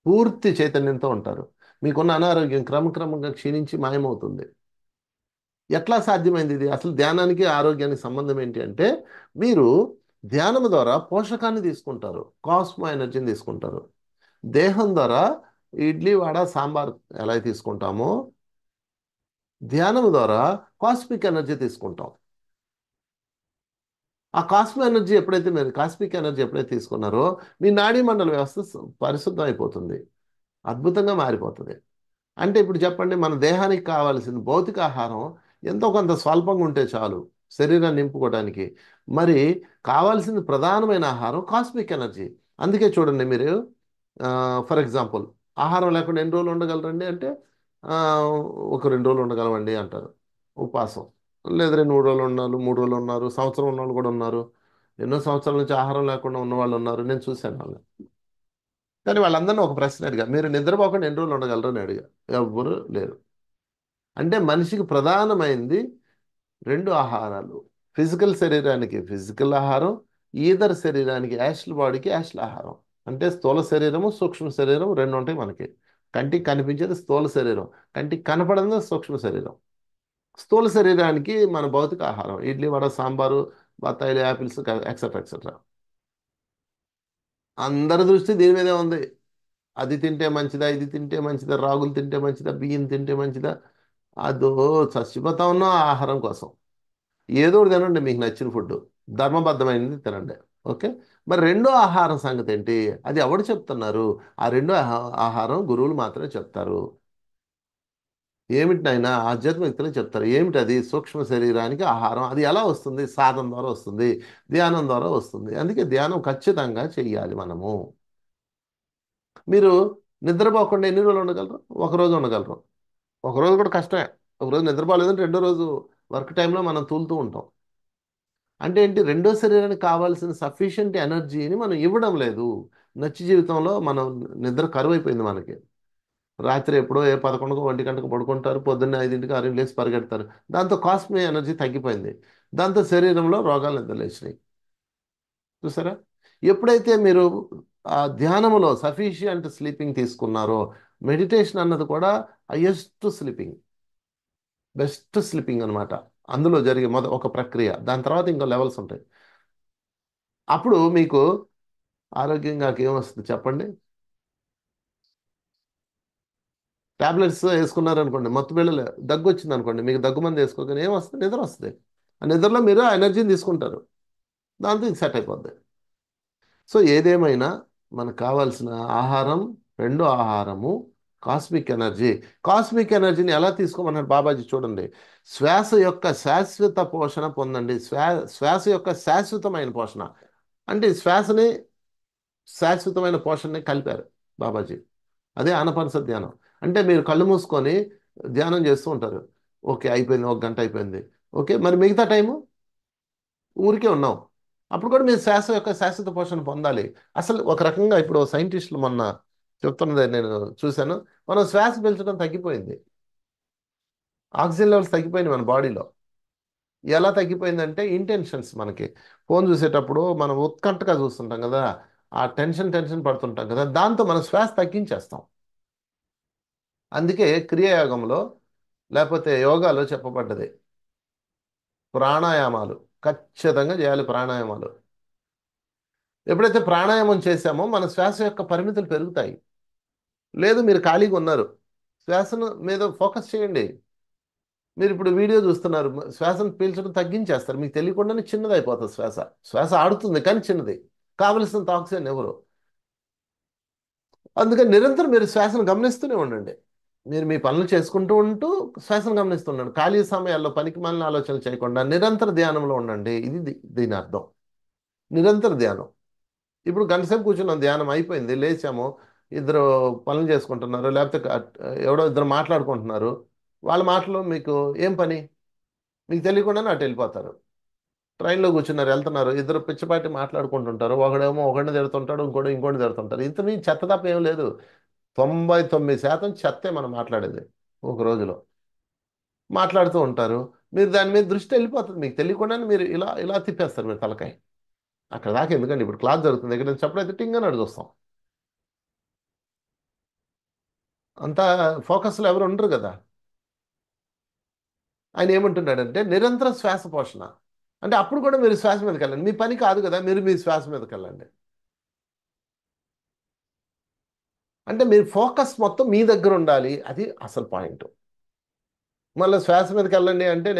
పూర్తి చైతన్యంతో ఉంటారు. మీకున్న అనారోగ్యం క్రమక్రమంగా క్షీణించి మాయమవుతుంది. ఎట్లా సాధ్యమైంది ఇది? అసలు ధ్యానానికి ఆరోగ్యానికి సంబంధం ఏంటి అంటే, మీరు ధ్యానం ద్వారా పోషకాన్ని తీసుకుంటారు, కాస్మో ఎనర్జీని తీసుకుంటారు. దేహం ద్వారా ఇడ్లీ వడ సాంబార్ ఎలా తీసుకుంటామో, ధ్యానం ద్వారా కాస్మిక్ ఎనర్జీ తీసుకుంటాం. ఆ కాస్మిక్ ఎనర్జీ ఎప్పుడైతే తీసుకున్నారో, మీ నాడీ మండల వ్యవస్థ పరిశుద్ధం అయిపోతుంది, అద్భుతంగా మారిపోతుంది. అంటే ఇప్పుడు చెప్పండి, మన దేహానికి కావాల్సిన భౌతిక ఆహారం ఎంతో కొంత స్వల్పంగా ఉంటే చాలు శరీరాన్ని నింపుకోవడానికి. మరి కావాల్సిన ప్రధానమైన ఆహారం కాస్మిక్ ఎనర్జీ. అందుకే చూడండి మీరు, ఫర్ ఎగ్జాంపుల్, ఆహారం లేకుండా ఎన్ని రోజులు ఉండగలరండి అంటే, ఆ, ఒక 2 రోజులు ఉండగలమండి అంటారు ఉపవాసం. లేదు 2 3 రోజులు ఉన్నారు, 3 రోజులు ఉన్నారు, సంవత్సరం ఉన్న వాళ్ళు కూడా ఉన్నారు. ఎన్నో సంవత్సరాల నుంచి ఆహారం లేకుండా ఉన్న వాళ్ళు ఉన్నారు, నేను చూశాను వాళ్ళని. కానీ వాళ్ళందరినీ ఒక ప్రశ్న అడిగా, మీరు నిద్రపోకుండా ఎన్ని రోజులు ఉండగలరు అని అడిగా. ఎవ్వరు లేరు. అంటే మనిషికి ప్రధానమైంది రెండు ఆహారాలు. ఫిజికల్ శరీరానికి ఫిజికల్ ఆహారం, ఈదర్ శరీరానికి యాస్ట్రల్ బాడీకి యాస్ట్రల్ ఆహారం. అంటే స్థూల శరీరము సూక్ష్మ శరీరం రెండు ఉంటాయి మనకి. కంటికి కనిపించేది స్థూల శరీరం, కంటికి కనపడేది సూక్ష్మ శరీరం. స్థూల శరీరానికి మన భౌతిక ఆహారం ఇడ్లీ వడ సాంబారు, బత్తాయిలు యాపిల్స్, ఎక్సెట్రా ఎక్సెట్రా. అందరి దృష్టి దీని మీదే ఉంది. అది తింటే మంచిదా, ఇది తింటే మంచిదా, రాగులు తింటే మంచిదా, బియ్యం తింటే మంచిదా, అదో చచ్చిపోతా ఉన్నాం ఆహారం కోసం. ఏదో ఒకటి తినండి మీకు నచ్చిన ఫుడ్, ధర్మబద్ధమైనది తినండి. ఓకే. మరి రెండో ఆహారం సంగతి ఏంటి? అది ఎవడు చెప్తున్నారు? ఆ రెండో ఆహారం గురువులు మాత్రమే చెప్తారు. ఏమిటి నాయనా? ఆధ్యాత్మిక వ్యక్తులు చెప్తారు. ఏమిటి అది? సూక్ష్మ శరీరానికి ఆహారం. అది ఎలా వస్తుంది? సాధన ద్వారా వస్తుంది, ధ్యానం ద్వారా వస్తుంది. అందుకే ధ్యానం ఖచ్చితంగా చెయ్యాలి మనము. మీరు నిద్రపోకుండా ఎన్ని రోజులు ఉండగలరు? ఒక రోజు ఉండగలరు. ఒక రోజు కూడా కష్టమే. ఒక రోజు నిద్రపోలేదంటే రెండో రోజు వర్క్ టైంలో మనం తూలుతూ ఉంటాం. అంటే ఏంటి? రెండో శరీరానికి కావాల్సిన సఫిషియంట్ ఎనర్జీని మనం ఇవ్వడం లేదు. నచ్చి జీవితంలో మనం నిద్ర కరువైపోయింది మనకి. రాత్రి ఎప్పుడో 11కో 1 గంటకు పడుకుంటారు, పొద్దున్నే 5కి 6కి లేచి పరిగెడతారు. దాంతో కాస్మిక్ ఎనర్జీ తగ్గిపోయింది. దాంతో శరీరంలో రోగాలు నిద్రలేసినాయి. చూసారా? ఎప్పుడైతే మీరు ఆ ధ్యానములో సఫిషియంట్ స్లీపింగ్ తీసుకున్నారో, మెడిటేషన్ అన్నది కూడా హయ్యెస్ట్ స్లీపింగ్, బెస్ట్ స్లీపింగ్ అనమాట. అందులో జరిగే ఒక ప్రక్రియ. దాని తర్వాత ఇంకో లెవెల్స్ ఉంటాయి. అప్పుడు మీకు ఆరోగ్యంగా ఏమొస్తుంది చెప్పండి? టాబ్లెట్స్ వేసుకున్నారనుకోండి, మత్తు బిళ్ళలు, దగ్గు వచ్చింది అనుకోండి, మీకు దగ్గు మంది వేసుకోగానే ఏమొస్తుంది? నిద్ర వస్తుంది. ఆ నిద్రలో మీరు ఆ ఎనర్జీని తీసుకుంటారు. దాంతో ఇది సెట్ అయిపోద్ది. సో ఏదేమైనా మనకు కావాల్సిన ఆహారం, రెండో ఆహారము కాస్మిక్ ఎనర్జీ. కాస్మిక్ ఎనర్జీని ఎలా తీసుకోమన్నాడు బాబాజీ చూడండి. శ్వాస యొక్క శాశ్వత పోషణ పొందండి. శ్వాస యొక్క శాశ్వతమైన పోషణ. అంటే ఈ శ్వాసని శాశ్వతమైన పోషణని కలిపారు బాబాజీ. అదే ఆనపనస ధ్యానం. అంటే మీరు కళ్ళు మూసుకొని ధ్యానం చేస్తూ ఉంటారు. ఓకే, అయిపోయింది, 1 గంట అయిపోయింది. ఓకే, మరి మిగతా టైము ఊరికే ఉన్నాం. అప్పుడు కూడా మీరు శ్వాస యొక్క శాశ్వత పోషణ పొందాలి. అసలు ఒక రకంగా ఇప్పుడు సైంటిస్టులు మొన్న చెప్తున్నది నేను చూశాను. మనం శ్వాస పీల్చడం తగ్గిపోయింది. ఆక్సిజన్ లెవెల్స్ తగ్గిపోయినాయి మన బాడీలో. ఎలా తగ్గిపోయిందంటే ఇంటెన్షన్స్ మనకి. ఫోన్ చూసేటప్పుడు మనం ఉత్కంఠగా చూస్తుంటాం కదా, ఆ టెన్షన్ టెన్షన్ పడుతుంటాం కదా, దాంతో మనం శ్వాస తగ్గించేస్తాం. అందుకే క్రియాయోగంలో లేకపోతే యోగాలో చెప్పబడ్డది ప్రాణాయామాలు. ఖచ్చితంగా చేయాలి ప్రాణాయామాలు. ఎప్పుడైతే ప్రాణాయామం చేశామో మన శ్వాస యొక్క పరిమితులు పెరుగుతాయి. లేదు మీరు ఖాళీగా ఉన్నారు, శ్వాసను మీద ఫోకస్ చేయండి. మీరు ఇప్పుడు వీడియో చూస్తున్నారు, శ్వాసను పీల్చడం తగ్గించేస్తారు, మీకు తెలియకుండానే చిన్నది అయిపోతుంది శ్వాస. శ్వాస ఆడుతుంది కానీ చిన్నది. కావలసినంత ఆక్సిజన్ ఎవరు. అందుకని నిరంతరం మీరు శ్వాసను గమనిస్తూనే ఉండండి. మీరు మీ పనులు చేసుకుంటూ ఉంటూ శ్వాసను గమనిస్తూ ఉండండి. ఖాళీ సమయాల్లో పనికి మాలిన ఆలోచనలు చేయకుండా నిరంతర ధ్యానంలో ఉండండి. ఇది దీని అర్థం. నిరంతర ధ్యానం. ఇప్పుడు గంట సేపు కూర్చున్నాం, ధ్యానం అయిపోయింది, లేచాము, ఇద్దరు పనులు చేసుకుంటున్నారు, లేకపోతే ఎవడో ఇద్దరు మాట్లాడుకుంటున్నారు. వాళ్ళ మాటలు మీకు ఏం పని? మీకు తెలియకుండానే అటు వెళ్ళిపోతారు. ట్రైన్లో కూర్చున్నారు, వెళ్తున్నారు, ఇద్దరు పిచ్చపాటి మాట్లాడుకుంటుంటారు. ఒకడేమో ఒకడిని తిడుతుంటాడు, ఇంకోటి తిడుతుంటారు. ఇంత మీ చెత్త తప్ప ఏం లేదు. 99% చెత్తే మనం మాట్లాడేది ఒక రోజులో. మాట్లాడుతూ ఉంటారు. మీరు దాని మీద దృష్టి వెళ్ళిపోతుంది, మీకు తెలియకుండానే మీరు ఇలా ఇలా తిప్పేస్తారు మీరు తలకాయ. అక్కడ దాకా ఎందుకండి, ఇప్పుడు క్లాస్ జరుగుతుంది, ఇక్కడ నుంచి చెప్పడైతే టింగ్ అని అడుగుస్తాం. అంతా ఫోకస్లో ఎవరు ఉండరు కదా. ఆయన ఏమంటున్నాడంటే నిరంతర శ్వాస పోషణ. అంటే అప్పుడు కూడా మీరు శ్వాస మీదకి వెళ్ళండి, మీ పని కాదు కదా, మీరు మీ శ్వాస మీదకి వెళ్ళండి. అంటే మీరు ఫోకస్ మొత్తం మీ దగ్గర ఉండాలి, అది అసలు పాయింట్. మళ్ళీ శ్వాస మీదకి వెళ్ళండి అంటే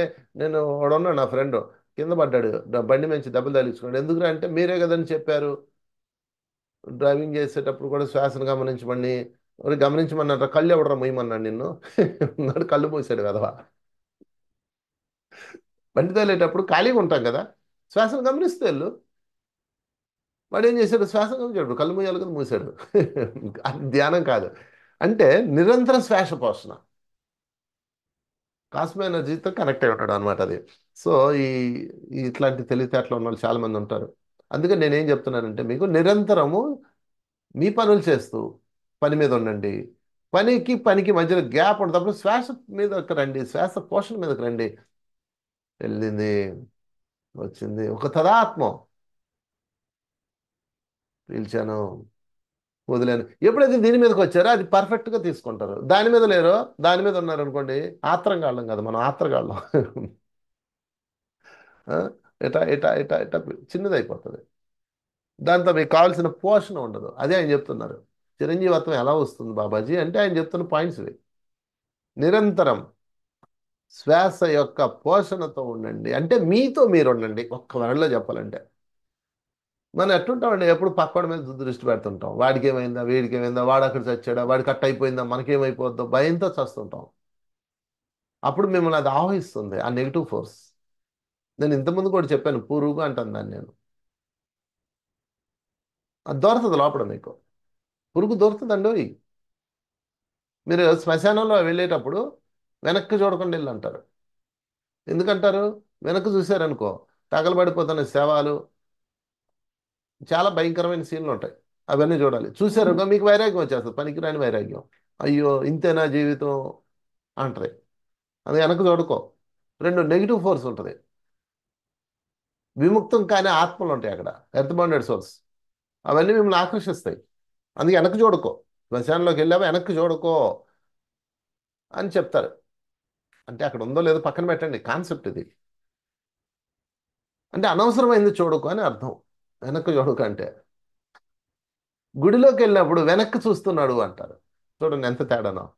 నేను వాడున్నాడు నా ఫ్రెండ్, కింద పడ్డాడు, బండి నుంచి దెబ్బలు తగిలించుకున్నాడు. ఎందుకురా అంటే మీరే కదని చెప్పారు డ్రైవింగ్ చేసేటప్పుడు కూడా శ్వాసను గమనించమని. మరి గమనించమన్నారా? కళ్ళు ఎవడరా మూయమన్నాడు నిన్ను? ఉన్నాడు, కళ్ళు మూసాడు కదవా. బండి తోలేటప్పుడు ఖాళీగా ఉంటాం కదా, శ్వాసను గమనిస్తూ వెళ్ళు. వాడు ఏం చేశాడు? శ్వాస గమనించాడు, కళ్ళు మూయాలి కదా, మూసాడు. అది ధ్యానం కాదు. అంటే నిరంతర శ్వాస పోషణ కాస్మిక్ ఎనర్జీతో కనెక్ట్ అయి ఉంటాడు అనమాట అది. సో ఈ ఇట్లాంటి తెలివితేటలు ఉన్న వాళ్ళు చాలా మంది ఉంటారు. అందుకని నేనేం చెప్తున్నానంటే మీకు నిరంతరము మీ పనులు చేస్తూ పని మీద ఉండండి. పనికి మధ్యలో గ్యాప్ ఉన్నప్పుడు శ్వాస మీదకి రండి, శ్వాస పోషణ మీదకి రండి. వెళ్ళింది, వచ్చింది, ఒక తదాత్మ. పీల్చాను, వదిలేను. ఎప్పుడైతే దీని మీదకి వచ్చారో అది పర్ఫెక్ట్గా తీసుకుంటారు. దాని మీద లేరో, దాని మీద ఉన్నారు అనుకోండి, ఆత్రంగాళ్ళం కదా మనం, ఆత్రగాళ్ళం. ఆ, ఎటా ఎటా ఎటా ఎటా చిన్నదైపోతుంది. దాంతో మీకు కావాల్సిన పోషణ ఉండదు. అదే ఆయన చెప్తున్నారు. చిరంజీవత్వం ఎలా వస్తుంది బాబాజీ అంటే ఆయన చెప్తున్న పాయింట్స్ ఇవి. నిరంతరం శ్వాస యొక్క పోషణతో ఉండండి. అంటే మీతో మీరు ఉండండి. ఒక్క వరలో చెప్పాలంటే మనం ఎట్లుంటామండి, ఎప్పుడు పక్కోడి మీద దృష్టి పెడుతుంటాం. వాడికి ఏమైందా, వీడికి ఏమైందా, వాడు అక్కడ చచ్చాడా, వాడి కట్ అయిపోయిందా, మనకేమైపోద్దో భయంతో చస్తుంటాం. అప్పుడు మిమ్మల్ని అది ఆవహిస్తుంది, ఆ నెగిటివ్ ఫోర్స్. నేను ఇంతకుముందు కూడా చెప్పాను, పురుగు అంటాను దాన్ని నేను. అది దొరుకుతుంది లోపల మీకు. పురుగు దొరుకుతుందండి. మీరు శ్మశానంలో వెళ్ళేటప్పుడు వెనక్కి చూడకుండా వెళ్ళి అంటారు. ఎందుకంటారు? వెనక్కి చూశారనుకో తగలబడిపోతున్న శవాలు, చాలా భయంకరమైన సీన్లు ఉంటాయి. అవన్నీ చూడాలి. చూశారనుకో మీకు వైరాగ్యం వచ్చేస్తుంది, పనికిరాని వైరాగ్యం. అయ్యో ఇంతేనా జీవితం అంటారు. అది వెనక్కి చూడుకో. రెండు నెగిటివ్ ఫోర్స్ ఉంటుంది. విముక్తం కాని ఆత్మలు ఉంటాయి అక్కడ, ఎర్త్ బౌండెడ్ సోల్స్. అవన్నీ మిమ్మల్ని ఆకర్షిస్తాయి. అందుకే వెనక్కి చూడుకో. శ్మశానంలోకి వెళ్ళావా వెనక్కి చూడుకో అని చెప్తారు. అంటే అక్కడ ఉందో లేదో పక్కన పెట్టండి, కాన్సెప్ట్ ఇది. అంటే అనవసరమైంది చూడకు అని అర్థం. వెనక్కి చూడకు అంటే గుడిలోకి వెళ్ళినప్పుడు వెనక్కి చూస్తున్నాడు అంటారు. చూడండి ఎంత తేడానో.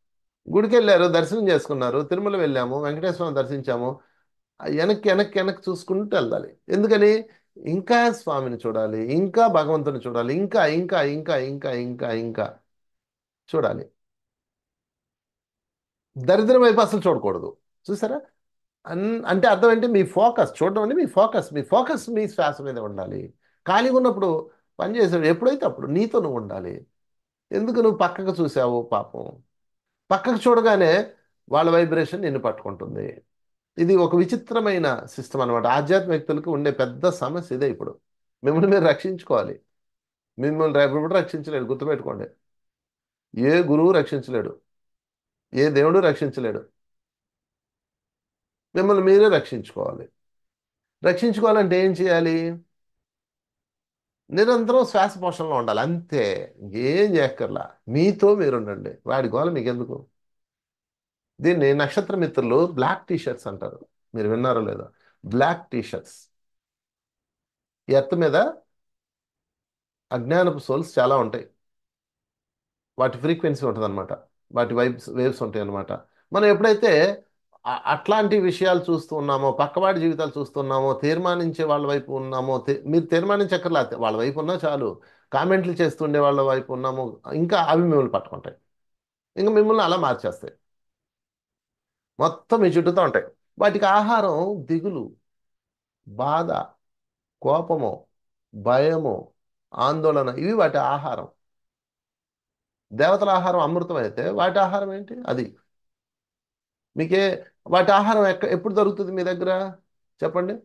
గుడికి వెళ్ళారు, దర్శనం చేసుకున్నారు, తిరుమల వెళ్ళాము, వెంకటేశ్వరం దర్శించాము. ఆ వెనక్కి వెనక్కి వెనక్కి చూసుకుంటూ వెళ్ళాలి. ఎందుకని? ఇంకా స్వామిని చూడాలి, ఇంకా భగవంతుని చూడాలి, ఇంకా ఇంకా ఇంకా ఇంకా ఇంకా ఇంకా చూడాలి. దరిద్రం వైపు అసలు చూడకూడదు. చూసారా? అంటే అర్థం ఏంటి? మీ ఫోకస్ చూడడం అంటే మీ ఫోకస్ మీ శ్వాస మీద ఉండాలి. ఖాళీగా ఉన్నప్పుడు పని చేసాడు ఎప్పుడైతే అప్పుడు నీతో నువ్వు ఉండాలి. ఎందుకు నువ్వు పక్కకు చూసావు పాపం? పక్కకు చూడగానే వాళ్ళ వైబ్రేషన్ నిన్ను పట్టుకుంటుంది. ఇది ఒక విచిత్రమైన సిస్టమ్ అనమాట. ఆధ్యాత్మిక వ్యక్తులకు ఉండే పెద్ద సమస్య ఇదే ఇప్పుడు. మిమ్మల్ని మీరు రక్షించుకోవాలి. మిమ్మల్ని రేపు రక్షించలేడు, గుర్తుపెట్టుకోండి. ఏ గురువు రక్షించలేడు, ఏ దేవుడు రక్షించలేడు. మిమ్మల్ని మీరే రక్షించుకోవాలి. రక్షించుకోవాలంటే ఏం చేయాలి? నిరంతరం శ్వాసపోషణలో ఉండాలి అంతే. ఏం చేయక్కర్లా. మీతో మీరుండండి. వాడి గోల మీకెందుకు? దీన్ని నక్షత్ర మిత్రులు బ్లాక్ టీ షర్ట్స్ అంటారు. మీరు విన్నారో లేదో? Black T shirts. ఎర్త్ మీద అజ్ఞానపు సోల్స్ చాలా ఉంటాయి. వాటి ఫ్రీక్వెన్సీ ఉంటుంది అనమాట. వాటి వేవ్స్ ఉంటాయి అనమాట. మనం ఎప్పుడైతే అట్లాంటి విషయాలు చూస్తూ ఉన్నామో, పక్కవాడి జీవితాలు చూస్తున్నామో, తీర్మానించే వాళ్ళ వైపు ఉన్నామో, మీరు తీర్మానించక్కర్లా, వాళ్ళ వైపు ఉన్నా చాలు. కామెంట్లు చేస్తుండే వాళ్ళ వైపు ఉన్నామో, ఇంకా అవి మిమ్మల్ని పట్టుకుంటాయి. ఇంకా మిమ్మల్ని అలా మార్చేస్తాయి. మొత్తం మీ చుట్టూతో ఉంటాయి. వాటికి ఆహారం దిగులు, బాధ, కోపము, భయము, ఆందోళన, ఇవి వాటి ఆహారం. దేవతల ఆహారం అమృతం అయితే వాటి ఆహారం ఏంటి? అది. మీకే వాటి ఆహారం ఎప్పుడు దొరుకుతుంది మీ దగ్గర? చెప్పండి.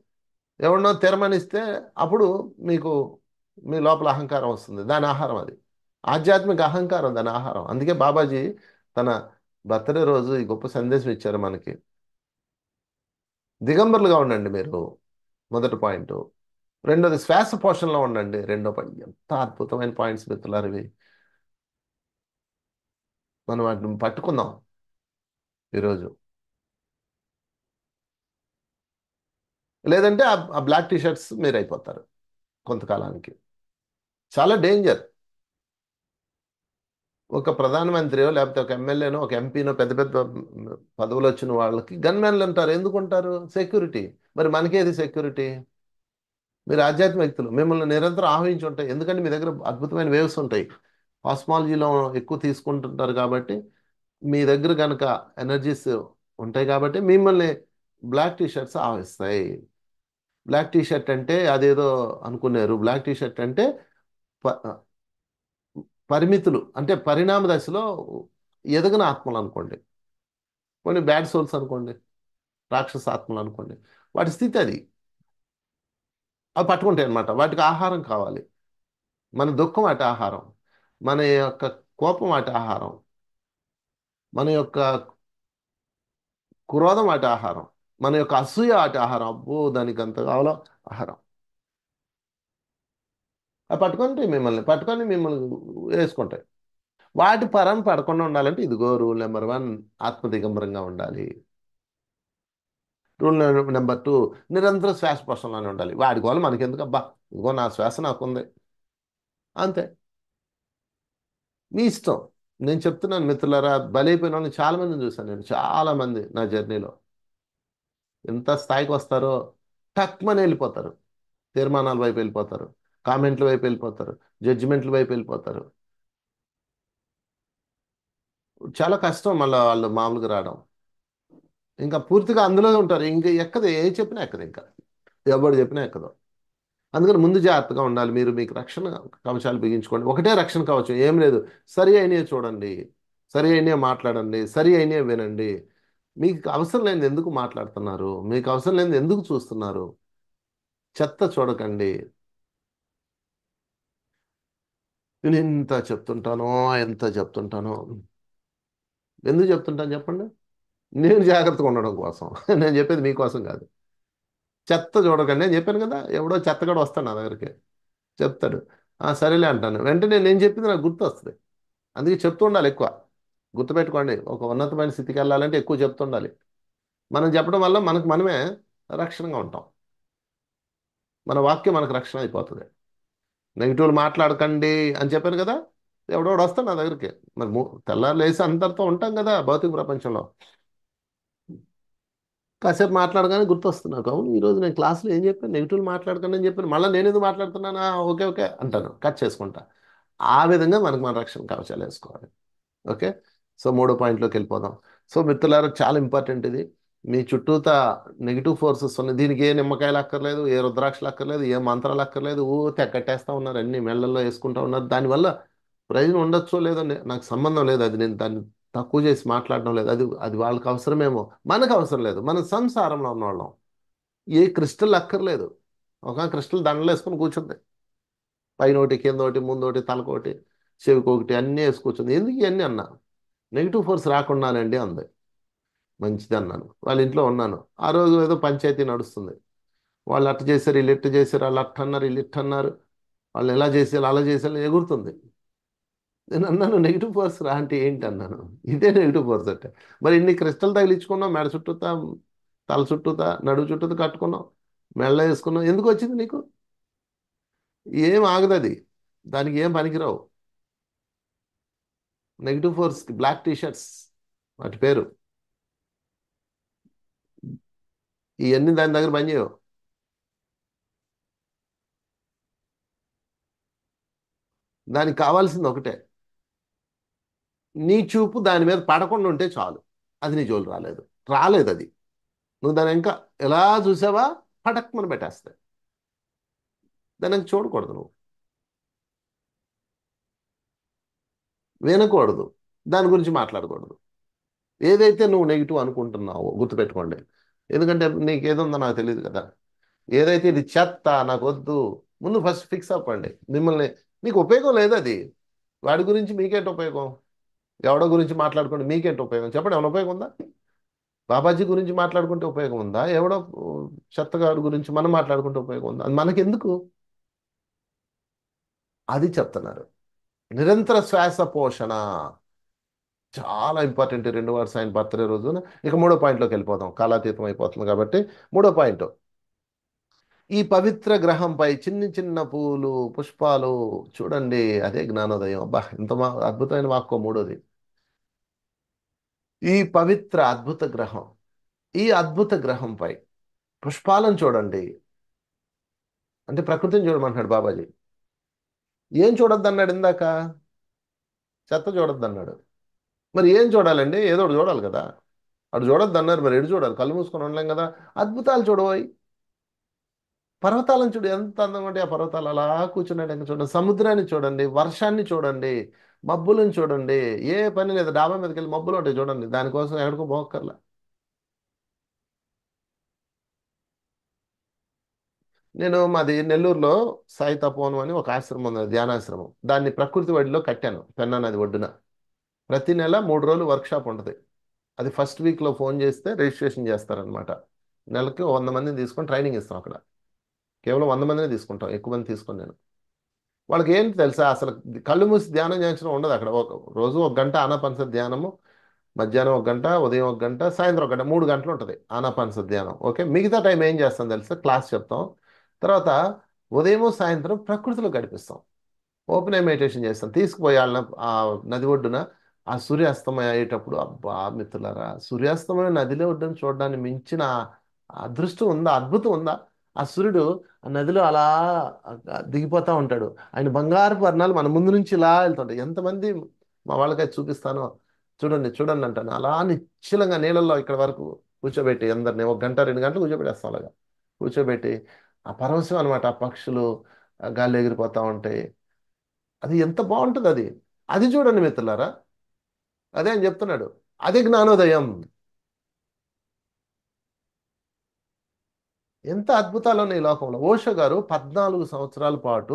ఎవరినో తీర్మానిస్తే అప్పుడు మీకు మీ లోపల అహంకారం వస్తుంది. దాని ఆహారం అది. ఆధ్యాత్మిక అహంకారం దాని ఆహారం. అందుకే బాబాజీ తన బర్త్డే రోజు ఈ గొప్ప సందేశం ఇచ్చారు మనకి. దిగంబరులుగా ఉండండి మీరు, మొదటి పాయింట్. రెండోది శ్వాస పోషణలో ఉండండి, రెండో పాయింట్. ఎంత అద్భుతమైన పాయింట్స్ మిత్రులారు ఇవి. మనం వాటిని పట్టుకుందాం ఈరోజు. లేదంటే ఆ బ్లాక్ టీ షర్ట్స్ మీరు అయిపోతారు కొంతకాలానికి. చాలా డేంజర్. ఒక ప్రధానమంత్రియో లేకపోతే ఒక ఎమ్మెల్యేనో ఒక ఎంపీనో పెద్ద పెద్ద పదవులు వచ్చిన వాళ్ళకి గన్మెన్లు అంటారు. ఎందుకు ఉంటారు? సెక్యూరిటీ. మరి మనకేది సెక్యూరిటీ? మీరు ఆధ్యాత్మిక వ్యక్తులు, మిమ్మల్ని నిరంతరం ఆహ్వానించి ఉంటాయి. ఎందుకంటే మీ దగ్గర అద్భుతమైన వేవ్స్ ఉంటాయి. కాస్మాలజీలో ఎక్కువ తీసుకుంటుంటారు కాబట్టి మీ దగ్గర కనుక ఎనర్జీస్ ఉంటాయి కాబట్టి మిమ్మల్ని బ్లాక్ టీ షర్ట్స్ ఆవహిస్తాయి. బ్లాక్ టీ షర్ట్ అంటే అదేదో అనుకున్నారు. బ్లాక్ టీ షర్ట్ అంటే ప- పరిమితులు, అంటే పరిణామ దశలో ఎదగని ఆత్మలు అనుకోండి. కొన్ని బ్యాడ్ సోల్స్ అనుకోండి, రాక్షస ఆత్మలు అనుకోండి. వాటి స్థితి అది. అవి పట్టుకుంటాయి అనమాట. వాటికి ఆహారం కావాలి. మన దుఃఖం వాటి ఆహారం, మన యొక్క కోపం వాటి ఆహారం, మన యొక్క క్రోధం వాటి ఆహారం, మన యొక్క అసూయ వాటి ఆహారం. అబ్బో దానికి అంత కావాలో ఆహారం. అవి పట్టుకొని మిమ్మల్ని వేసుకుంటాయి. వాటి పరం పడకుండా ఉండాలంటే ఇదిగో రూల్ నెంబర్ 1, ఆత్మ దిగంబరంగా ఉండాలి. రూల్ నెంబర్ 2, నిరంతరం శ్వాస ప్రశ్నలోనే ఉండాలి. వాడి గోల మనకెందుకు? అబ్బా ఇదిగో నా శ్వాస నాకుంది అంతే. మీ ఇష్టం. నేను చెప్తున్నాను మిత్రులారా, బలైపోయిన వాళ్ళని చాలా మందిని చూశాను నేను, చాలా మంది నా జర్నీలో. ఎంత స్థాయికి వస్తారో టక్మని వెళ్ళిపోతారు. తీర్మానాల వైపు వెళ్ళిపోతారు, కామెంట్ల వైపు వెళ్ళిపోతారు, జడ్జిమెంట్ల వైపు వెళ్ళిపోతారు. చాలా కష్టం మళ్ళీ వాళ్ళు మామూలుగా రావడం. ఇంకా పూర్తిగా అందులో ఉంటారు. ఇంకా ఎక్కదు, ఏ చెప్పినా ఎక్కదు, ఇంకా ఎవడు చెప్పినా ఎక్కదు. అందుకని ముందు జాగ్రత్తగా ఉండాలి. మీరు మీకు రక్షణ కవచాలు బిగించుకోండి. ఒకటే రక్షణ కవచం ఏం లేదు. సరి అయినవి చూడండి, సరి అయినవి మాట్లాడండి, సరి అయినవి వినండి. మీకు అవసరం లేనిది ఎందుకు మాట్లాడుతున్నారు? మీకు అవసరం లేనిది ఎందుకు చూస్తున్నారు? చెత్త చూడకండి. నేను ఎంత చెప్తుంటానో, ఎంత చెప్తుంటానో. ఎందుకు చెప్తుంటాను చెప్పండి? నేను జాగ్రత్తగా ఉండడం కోసం. నేను చెప్పేది మీకోసం కాదు. చెత్త చూడకండి నేను చెప్పాను కదా. ఎవడో చెత్తగాడు వస్తాడు నా దగ్గరికి, చెప్తాడు. సరేలే అంటాను. వెంటనే నేను చెప్పింది నాకు గుర్తు వస్తుంది. అందుకే చెప్తూ ఉండాలి ఎక్కువ. గుర్తుపెట్టుకోండి, ఒక ఉన్నతమైన స్థితికి వెళ్ళాలంటే ఎక్కువ చెప్తుండాలి. మనం చెప్పడం వల్ల మనకు మనమే రక్షణగా ఉంటాం. మన వాక్యం మనకు రక్షణ అయిపోతుంది. నెగిటివ్లు మాట్లాడకండి అని చెప్పాను కదా. ఎవడోడు వస్తాడు నా దగ్గరికి. మరి తెల్లారు లేసి అందరితో ఉంటాం కదా భౌతిక ప్రపంచంలో. కాసేపు మాట్లాడగానే గుర్తొస్తుంది నాకు. అవును, ఈరోజు నేను క్లాస్లో ఏం చెప్పాను? నెగిటివ్లు మాట్లాడకండి అని చెప్పాను. మళ్ళీ నేను ఎందుకు మాట్లాడుతున్నానా? ఓకే ఓకే అంటాను, కట్ చేసుకుంటా. ఆ విధంగా మనకు మన రక్షణ కవచాలు వేసుకోవాలి. ఓకే. సో మూడో పాయింట్లోకి వెళ్ళిపోదాం. సో మిత్రులారా, చాలా ఇంపార్టెంట్ ఇది. మీ చుట్టూత నెగిటివ్ ఫోర్సెస్ ఉన్నాయి. దీనికి ఏ నిమ్మకాయలు అక్కర్లేదు, ఏ రుద్రాక్షలు అక్కర్లేదు, ఏ మంత్రాలు అక్కర్లేదు. ఊతే కట్టేస్తా ఉన్నారు, అన్ని మెళ్ళల్లో వేసుకుంటా ఉన్నారు. దానివల్ల ప్రయోజనం ఉండొచ్చో లేదో నాకు సంబంధం లేదు. అది నేను దాన్ని తక్కువ చేసి మాట్లాడడం లేదు. అది అది వాళ్ళకి అవసరమేమో, మనకు అవసరం లేదు. మన సంసారంలో ఉన్నవాళ్ళం. ఏ క్రిస్టల్ అక్కర్లేదు. ఒక క్రిస్టల్ దండలు వేసుకొని కూర్చుంది. పైన ఒకటి, కింద ఒకటి, ముందు ఒకటి, తలకోటి, చెవికి ఒకటి, అన్నీ వేసి కూర్చుంది. ఎందుకు ఇవన్నీ అన్నా? నెగిటివ్ ఫోర్స్ రాకుండానండి అంది. మంచిది అన్నాను. వాళ్ళ ఇంట్లో ఉన్నాను. ఆ రోజు ఏదో పంచాయతీ నడుస్తుంది. వాళ్ళు అట్ట చేశారు, వీళ్ళు ఇట్ట చేశారు, వాళ్ళు అట్ట అన్నారు, వీళ్ళు ఇట్ట అన్నారు, వాళ్ళు ఎలా చేసేయాలి, అలా చేసేయాలి ఎగురుతుంది. నేను అన్నాను, నెగిటివ్ ఫోర్స్ రా అంటే ఏంటి అన్నాను. ఇదే నెగిటివ్ ఫోర్స్ అంటే. మరి ఇన్ని క్రిస్టల్ తగిలించుకున్నావు, మెడ చుట్టూతా, తల చుట్టూతా, నడువు చుట్టూతా కట్టుకున్నావు, మెళ్ళ వేసుకున్నావు, ఎందుకు వచ్చింది నీకు? ఏం ఆగదు అది. దానికి ఏం పనికిరావు. Negative force black T shirts వాటి పేరు. ఇవన్నీ దాని దగ్గర పనిచేయవు. దానికి కావాల్సింది ఒకటే, నీ చూపు దాని మీద పడకుండా ఉంటే చాలు. అది నీ జోలు రాలేదు. రాలేదు అది. నువ్వు దాని ఇంకా ఎలా చూసావా, పటక్మని పెట్టేస్తాయి. దాని ఇంకా చూడకూడదు నువ్వు, వినకూడదు, దాని గురించి మాట్లాడకూడదు. ఏదైతే నువ్వు నెగిటివ్ అనుకుంటున్నావో గుర్తుపెట్టుకోండి. ఎందుకంటే నీకు ఏదుందో నాకు తెలియదు కదా. ఏదైతే ఇది చెత్త, నాకు వద్దు, ముందు ఫస్ట్ ఫిక్స్ అవ్వండి. మిమ్మల్ని, మీకు ఉపయోగం లేదు అది. వాడి గురించి మీకేంటి ఉపయోగం? ఎవడో గురించి మాట్లాడుకుంటే మీకేంటి ఉపయోగం చెప్పండి? ఏమైనా ఉపయోగం ఉందా? బాబాజీ గురించి మాట్లాడుకుంటే ఉపయోగం ఉందా? ఎవడో చెత్తగాడు గురించి మనం మాట్లాడుకుంటే ఉపయోగం ఉందా? అది మనకెందుకు? అది చెప్తున్నారు. నిరంతర శ్వాస పోషణ చాలా ఇంపార్టెంట్. 2 వార్స్ ఆయన బర్త్డే రోజున. ఇక మూడో పాయింట్లోకి వెళ్ళిపోదాం, కాలాతీతం అయిపోతుంది కాబట్టి. మూడో పాయింట్, ఈ పవిత్ర గ్రహంపై చిన్ని చిన్న పూలు, పుష్పాలు చూడండి. అదే జ్ఞానోదయం. అబ్బా, ఎంత అద్భుతమైన వాక్కో మూడోది. ఈ పవిత్ర అద్భుత గ్రహం, ఈ అద్భుత గ్రహంపై పుష్పాలను చూడండి. అంటే ప్రకృతిని చూడమంటున్నాడు బాబాజీ. ఏం చూడొద్దు అన్నాడు ఇందాక? చెత్త చూడొద్దు అన్నాడు. మరి ఏం చూడాలండి? ఏదో ఒకటి చూడాలి కదా. అటు చూడొద్దు అన్నారు, మరి ఎటు చూడాలి? కళ్ళు మూసుకొని ఉండలేం కదా. అద్భుతాలు చూడబోయి, పర్వతాలను చూడు, ఎంత అందంగా ఉంటాయి ఆ పర్వతాలు. అలా కూర్చున్నాడు ఇంకా చూడండి. సముద్రాన్ని చూడండి, వర్షాన్ని చూడండి, మబ్బులను చూడండి. ఏ పని లేదు, డాబా మీదకి వెళ్ళి మబ్బులు ఉంటాయి చూడండి. దానికోసం ఎక్కడికో పోక్కర్లా. నేను మాది నెల్లూరులో సాయి తపోవనం అని ఒక ఆశ్రమం ఉంది, ధ్యానాశ్రమం. దాన్ని ప్రకృతి ఒడిలో కట్టాను, పెన్నా నది ఒడ్డున. ప్రతి నెల 3 రోజులు వర్క్షాప్ ఉంటుంది. అది ఫస్ట్ వీక్లో ఫోన్ చేస్తే రిజిస్ట్రేషన్ చేస్తారనమాట. నెలకి 100 మందిని తీసుకొని ట్రైనింగ్ ఇస్తాం అక్కడ. కేవలం 100 మందిని తీసుకుంటాం, ఎక్కువ మంది తీసుకొని నేను. వాళ్ళకి ఏంటి తెలుసా, అసలు కళ్ళు మూసి ధ్యానం చేయించడం ఉండదు అక్కడ. రోజు 1 గంట ఆనాపానసతి ధ్యానము, మధ్యాహ్నం 1 గంట, ఉదయం 1 గంట, సాయంత్రం 1 గంట, 3 గంటలు ఉంటుంది ఆనాపానసతి ధ్యానం. ఓకే. మిగతా టైం ఏం చేస్తాం తెలుసా? క్లాస్ చెప్తాం. తర్వాత ఉదయం సాయంత్రం ప్రకృతిలో గడిపిస్తాం. ఓపెన్ ఐ మెడిటేషన్ చేస్తాం. తీసుకుపోయి వాళ్ళని ఆ నది ఒడ్డున ఆ సూర్యాస్తమయం అయ్యేటప్పుడు, అబ్బా మిత్రులారా, సూర్యాస్తమయం నదిలో ఒడ్డున చూడడాన్ని మించిన అదృష్టం ఉందా, అద్భుతం ఉందా? ఆ సూర్యుడు ఆ నదిలో అలా దిగిపోతా ఉంటాడు. ఆయన బంగారు వర్ణాలు మన ముందు నుంచి ఇలా వెళ్తుంటాయి. ఎంతమంది మా వాళ్ళకైతే చూపిస్తానో, చూడండి చూడండి అంటాను. అలా నిశ్చలంగా నీళ్ళల్లో ఇక్కడ వరకు కూర్చోబెట్టి అందరిని 1 గంట 2 గంటలు కూర్చోబెట్టేస్తాం అలాగా. కూర్చోబెట్టి ఆ పరవశం అనమాట. ఆ పక్షులు ఆ గాల్లో ఎగిరిపోతా ఉంటాయి. అది ఎంత బాగుంటుంది అది. అది చూడండి మిత్రులారా. అదే అని చెప్తున్నాడు. అదే జ్ఞానోదయం. ఎంత అద్భుతాలు ఉన్నాయి ఈ లోకంలో. ఓషో గారు 14 సంవత్సరాల పాటు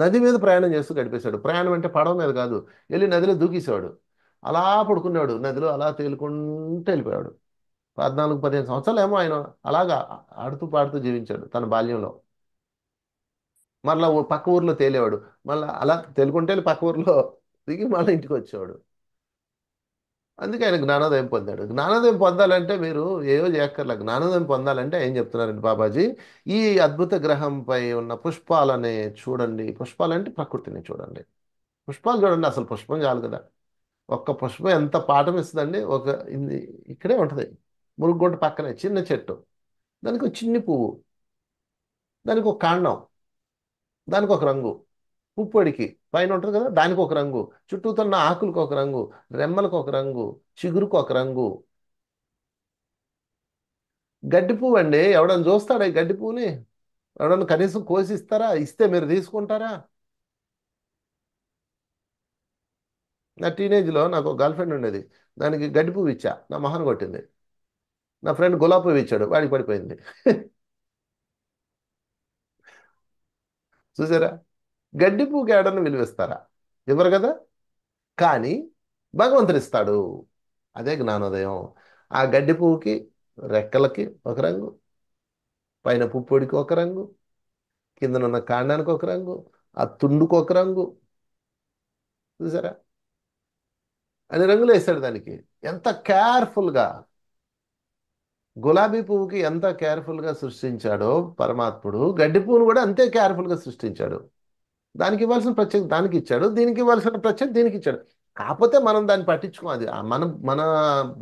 నది మీద ప్రయాణం చేస్తూ గడిపేశాడు. ప్రయాణం అంటే పడవ మీద కాదు. వెళ్ళి నదిలో దూకేసేవాడు. అలా పడుకునేవాడు నదిలో, అలా తేలుకుంటూ వెళ్ళిపోయాడు. 14 15 సంవత్సరాలు ఏమో ఆయన అలాగా ఆడుతూ పాడుతూ జీవించాడు తన బాల్యంలో. మళ్ళా పక్క ఊర్లో తేలేవాడు. మళ్ళీ అలా తేలుకుంటే వెళ్ళి పక్క ఊర్లో దిగి మళ్ళీ ఇంటికి వచ్చేవాడు. అందుకే ఆయన జ్ఞానోదయం పొందాడు. జ్ఞానోదయం పొందాలంటే మీరు ఏవో చేయక్కర్లే. జ్ఞానోదయం పొందాలంటే ఏం చెప్తున్నారండి బాబాజీ? ఈ అద్భుత గ్రహంపై ఉన్న పుష్పాలని చూడండి. పుష్పాలంటే ప్రకృతిని చూడండి. పుష్పాలు చూడండి. అసలు పుష్పం చాలు కదా. ఒక్క పుష్పం ఎంత పాఠం ఇస్తుందండి. ఇక్కడే ఉంటుంది. మురుగుంట పక్కనే చిన్న చెట్టు. దానికి ఒక చిన్ని పువ్వు. దానికి ఒక కాండం. దానికి ఒక రంగు. పుప్పొడికి పైన ఉంటుంది కదా, దానికి ఒక రంగు. చుట్టూతున్న ఆకులకు ఒక రంగు. రెమ్మలకు ఒక రంగు. చిగురుకు ఒక రంగు. గడ్డి పువ్వు అండి. ఎవడన్నా చూస్తాడా ఈ గడ్డి పువ్వుని? ఎవడన్నా కనీసం కోసి ఇస్తారా? ఇస్తే మీరు తీసుకుంటారా? నా టీనేజ్లో నాకు ఒక గర్ల్ ఫ్రెండ్ ఉండేది. దానికి గడ్డి పువ్వు ఇచ్చా, నా మొహన కొట్టింది. నా ఫ్రెండ్ గులాబీ పువ్వు ఇచ్చాడు, వాడికి పడిపోయింది. చూసారా? గడ్డి పువ్వుకి ఎవడన్నా విలువిస్తారా? ఇవ్వరు కదా. కానీ భగవంతుడు ఇస్తాడు. అదే జ్ఞానోదయం. ఆ గడ్డి పువ్వుకి రెక్కలకి ఒక రంగు, పైన పుప్పొడికి ఒక రంగు, కిందనున్న కాండానికి ఒక రంగు, ఆ తుండుకు ఒక రంగు. చూసారా? అన్ని రంగులు వేశాడు దానికి. ఎంత కేర్ఫుల్గా. గులాబీ పువ్వుకి ఎంత కేర్ఫుల్గా సృష్టించాడో పరమాత్ముడు, గడ్డి పువ్వును కూడా అంతే కేర్ఫుల్గా సృష్టించాడు. దానికి ఇవ్వాల్సిన ప్రత్యేక దానికి ఇచ్చాడు, దీనికి ఇవ్వాల్సిన ప్రత్యేక దీనికి ఇచ్చాడు. కాకపోతే మనం దాన్ని పట్టించుకోం. అది మన మన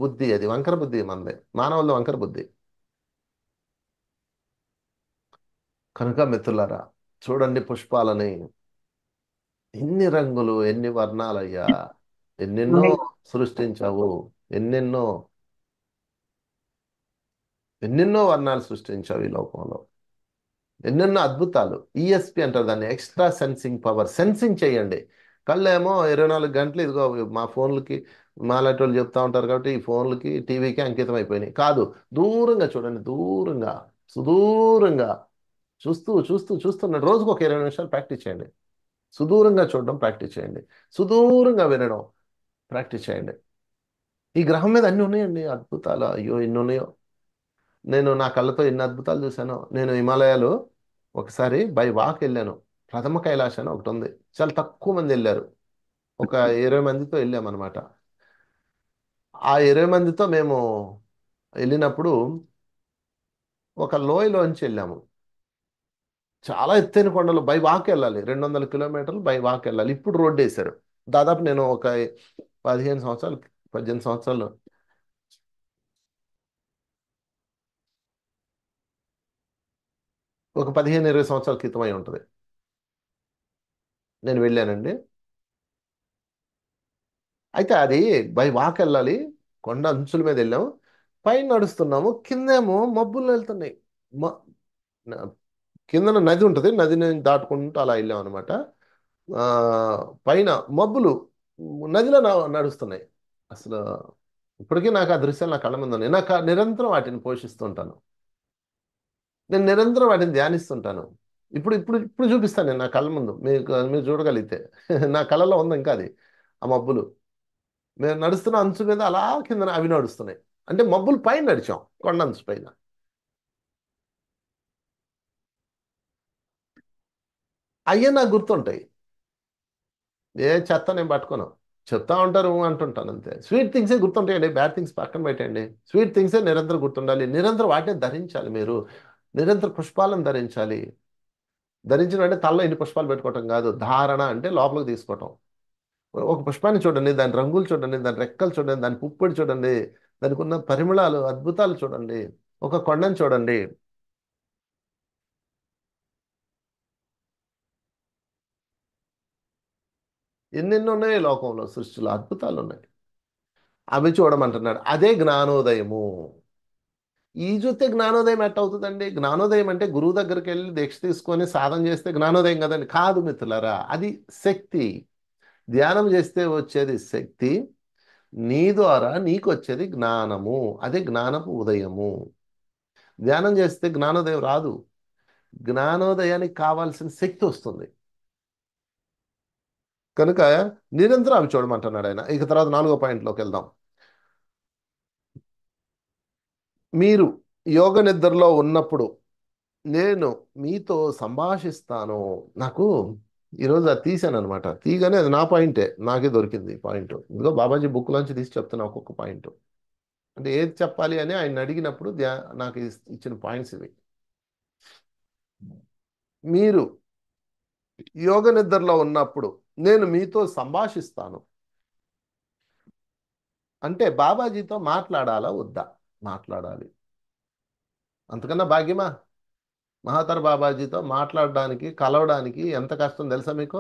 బుద్ధి, అది వంకర బుద్ధి మనది, మానవుల వంకర బుద్ధి. కనుక మిత్రులారా, చూడండి పుష్పాలని. ఎన్ని రంగులు, ఎన్ని వర్ణాలయ్యా. ఎన్నెన్నో ఉన్నాయి. సృష్టించావు. ఎన్నెన్నో ఎన్నెన్నో వర్ణాలు సృష్టించావు ఈ లోకంలో. ఎన్నెన్నో అద్భుతాలు. ఈఎస్పి అంటారు దాన్ని, ఎక్స్ట్రా సెన్సింగ్ పవర్. సెన్సింగ్ చేయండి. కళ్ళేమో 24 గంటలు ఇదిగో మా ఫోన్లకి, మాలాంటి వాళ్ళు చెప్తా ఉంటారు కాబట్టి ఈ ఫోన్లకి టీవీకి అంకితం అయిపోయినాయి. కాదు, దూరంగా చూడండి. దూరంగా, సుదూరంగా చూస్తూ చూస్తూ చూస్తున్నాడు. రోజుకు ఒక 20 నిమిషాలు ప్రాక్టీస్ చేయండి. సుదూరంగా చూడడం ప్రాక్టీస్ చేయండి. సుదూరంగా వినడం ప్రాక్టీస్ చేయండి. ఈ గ్రహం మీద అన్ని ఉన్నాయండి అద్భుతాలు. అయ్యో ఎన్ని ఉన్నాయో. నేను నా కళ్ళతో ఎన్ని అద్భుతాలు చూశానో. నేను హిమాలయాలు ఒకసారి బై వాక్ వెళ్ళాను. ప్రథమ కైలాస అని ఒకటి ఉంది. చాలా తక్కువ మంది వెళ్ళారు. ఒక 20 మందితో వెళ్ళామన్నమాట. ఆ 20 మందితో మేము వెళ్ళినప్పుడు ఒక లోయలోంచి వెళ్ళాము. చాలా ఎత్తైన కొండలు బై వాక్ వెళ్ళాలి. 200 కిలోమీటర్లు బై వాక్ వెళ్ళాలి. ఇప్పుడు రోడ్డు వేశారు. దాదాపు నేను ఒక 15 సంవత్సరాలు, 18 సంవత్సరాలు, ఒక 15 20 సంవత్సరాల క్రితం అయి ఉంటుంది నేను వెళ్ళానండి. అయితే అది బై వాక్ వెళ్ళాలి. కొండ అంచుల మీద వెళ్ళాము. పైన నడుస్తున్నాము, కిందేమో మబ్బులు వెళ్తున్నాయి. మ- న- కిందన నది ఉంటుంది. నదిని దాటుకుంటూ అలా వెళ్ళాం అనమాట. ఆ, పైన మబ్బులు నదిలో నడుస్తున్నాయి. అసలు ఇప్పటికీ నాకు ఆ దృశ్యాలు నా కళ్ళ ముందు ఉన్నాయి. నాకు నిరంతరం వాటిని పోషిస్తుంటాను. నేను నిరంతరం వాటిని ధ్యానిస్తుంటాను. ఇప్పుడు ఇప్పుడు ఇప్పుడు చూపిస్తాను నేను నా కళ్ళ ముందు, మీరు చూడగలిగితే. నా కళ్ళలో ఉంది ఇంకా అది, ఆ మబ్బులు. మేము నడుస్తున్న అంచు మీద అలా కింద అవి నడుస్తున్నాయి. అంటే మబ్బులు పైన నడిచాం, కొండ అంచు పైన. అయ్యే నాకు గుర్తుంటాయి. ఏ చెత్త నేను పట్టుకోను. చెప్తా ఉంటారు అంటుంటాను అంతే. స్వీట్ థింగ్సే గుర్తుంటాయండి. బ్యాడ్ థింగ్స్ పక్కన పెట్టండి. స్వీట్ థింగ్సే నిరంతరం గుర్తుండాలి. నిరంతరం వాటిని ధరించాలి మీరు. నిరంతరం పుష్పాలను ధరించాలి. ధరించడం అంటే తలలో ఇన్ని పుష్పాలు పెట్టుకోవటం కాదు. ధారణ అంటే లోపలికి తీసుకోవటం. ఒక పుష్పాన్ని చూడండి, దాని రంగులు చూడండి, దాని రెక్కలు చూడండి, దాని పుప్పొడి చూడండి, దానికి ఉన్న పరిమళాలు, అద్భుతాలు చూడండి. ఒక కొండను చూడండి. ఎన్నెన్నో ఉన్నాయి ఈ లోకంలో, సృష్టిలో అద్భుతాలు ఉన్నాయి. అవి చూడమంటున్నాడు. అదే జ్ఞానోదయము. ఈ చూస్తే జ్ఞానోదయం ఎట్ట అవుతుందండి? జ్ఞానోదయం అంటే గురువు దగ్గరికి వెళ్ళి దీక్ష తీసుకొని సాధన చేస్తే జ్ఞానోదయం కదండి. కాదు మిత్రులారా, అది శక్తి. ధ్యానం చేస్తే వచ్చేది శక్తి. నీ ద్వారా నీకు వచ్చేది జ్ఞానము. అదే జ్ఞానపు ఉదయము. ధ్యానం చేస్తే జ్ఞానోదయం రాదు. జ్ఞానోదయానికి కావాల్సిన శక్తి వస్తుంది. కనుక నిరంతరం అవి చూడమంటున్నాడు ఆయన. ఇక తర్వాత నాలుగో పాయింట్లోకి వెళ్దాం. మీరు యోగ నిద్రలో ఉన్నప్పుడు నేను మీతో సంభాషిస్తాను. నాకు ఈరోజు అది తీసాను అనమాట. తీయగానే అది నా పాయింటే, నాకే దొరికింది పాయింట్. ఇదిగో బాబాజీ బుక్ లోంచి తీసి చెప్తున్నా ఒక్కొక్క పాయింట్. అంటే ఏది చెప్పాలి అని ఆయన అడిగినప్పుడు నాకు ఇచ్చిన పాయింట్స్ ఇవి. మీరు యోగ నిద్రలో ఉన్నప్పుడు నేను మీతో సంభాషిస్తాను. అంటే బాబాజీతో మాట్లాడాలా వద్దా? మాట్లాడాలి. అంతకన్నా భాగ్యమా? మహాతర్ బాబాజీతో మాట్లాడడానికి, కలవడానికి ఎంత కష్టం తెలుసా మీకు?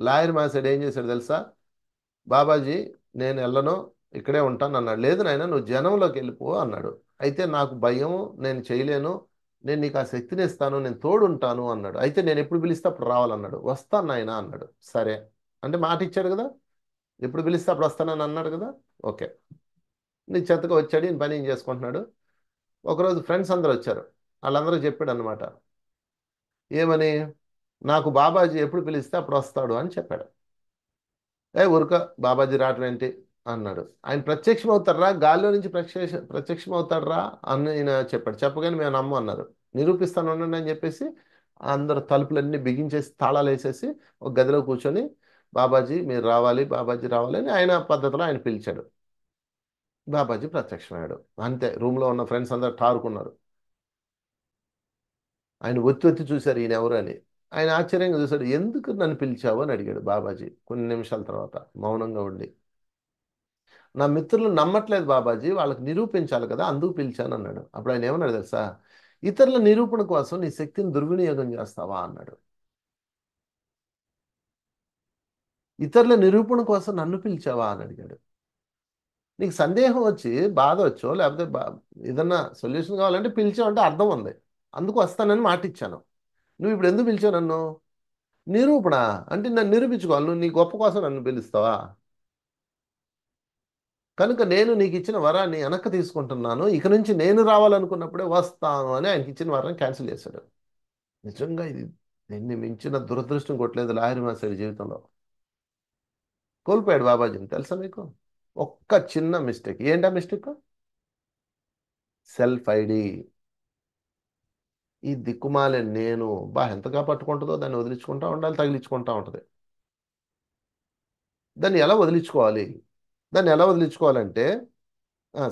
లాయర్ మాసాడు ఏం చేశాడు తెలుసా? బాబాజీ, నేను వెళ్ళను, ఇక్కడే ఉంటాను అన్నాడు. లేదు నాయన, నువ్వు జనంలోకి వెళ్ళిపో అన్నాడు. అయితే నాకు భయం, నేను చేయలేను, నేను నీకు ఆ శక్తిని ఇస్తాను, నేను తోడుంటాను అన్నాడు. అయితే నేను ఎప్పుడు పిలిస్తే అప్పుడు రావాలన్నాడు. వస్తాను నాయన అన్నాడు. సరే అంటే మాట ఇచ్చాడు కదా. ఎప్పుడు పిలిస్తే అప్పుడు వస్తానని అన్నాడు కదా. ఓకే. నీ చెత్తగా వచ్చాడు, ఈయన పని ఏం చేసుకుంటున్నాడు. ఒకరోజు ఫ్రెండ్స్ అందరూ వచ్చారు. వాళ్ళందరూ చెప్పాడు అనమాట. ఏమని? నాకు బాబాజీ ఎప్పుడు పిలిస్తే అప్పుడు వస్తాడు అని చెప్పాడు. ఊరుక, బాబాజీ రావటం ఏంటి అన్నాడు. ఆయన ప్రత్యక్షం అవుతారా, గాల్లో నుంచి ప్రత్యక్షం అవుతారా అని ఆయన చెప్పాడు. చెప్పగానే మేము నమ్ము అన్నారు. నిరూపిస్తాను ఉండండి అని చెప్పేసి అందరు తలుపులన్నీ బిగించేసి తాళాలు వేసేసి ఒక గదిలో కూర్చొని బాబాజీ మీరు రావాలి, బాబాజీ రావాలి అని ఆయన పద్ధతిలో ఆయన పిలిచాడు. బాబాజీ ప్రత్యక్షమయ్యాడు. అంతే, రూమ్లో ఉన్న ఫ్రెండ్స్ అందరు ఠారుకున్నారు. ఆయన ఒత్తి ఒత్తి చూశారు ఈయన ఎవరు అని. ఆయన ఆశ్చర్యంగా చూశాడు. ఎందుకు నన్ను పిలిచావు అని అడిగాడు బాబాజీ కొన్ని నిమిషాల తర్వాత మౌనంగా ఉండి. నా మిత్రులు నమ్మట్లేదు బాబాజీ, వాళ్ళకి నిరూపించాలి కదా, అందుకు పిలిచాను అన్నాడు. అప్పుడు ఆయన ఏమన్నాడు తెలుసా? ఇతరుల నిరూపణ కోసం నీ శక్తిని దుర్వినియోగం చేస్తావా అన్నాడు. ఇతరుల నిరూపణ కోసం నన్ను పిలిచావా అని అడిగాడు. నీకు సందేహం వచ్చి బాధ వచ్చో లేకపోతే ఏదన్నా సొల్యూషన్ కావాలంటే పిలిచావు అంటే అర్థం ఉంది. అందుకు వస్తానని మాట ఇచ్చాను. నువ్వు ఇప్పుడు ఎందుకు పిలిచావు నన్ను? నిరూపణ అంటే నన్ను నిరూపించుకోవాలి. నువ్వు నీ గొప్ప కోసం నన్ను పిలుస్తావా? కనుక నేను నీకు ఇచ్చిన వరాన్ని వెనక్కి తీసుకుంటున్నాను. ఇక నుంచి నేను రావాలనుకున్నప్పుడే వస్తాను అని ఆయనకి ఇచ్చిన వరాన్ని క్యాన్సిల్ చేశాడు. నిజంగా ఇది దీన్ని మించిన దురదృష్టం కొట్టలేదు లాహిరి మాస్టర్ జీవితంలో. కోల్పోయాడు బాబాజీని తెలుసా మీకు? ఒక్క చిన్న మిస్టేక్. ఏంటా మిస్టేక్? Self ID. ఈ దిక్కుమాలే నేను ఎంతగా పట్టుకుంటుందో దాన్ని వదిలించుకుంటా ఉండాలి, తగిలించుకుంటా ఉంటుంది. దాన్ని ఎలా వదిలించుకోవాలి? దాన్ని ఎలా వదిలించుకోవాలంటే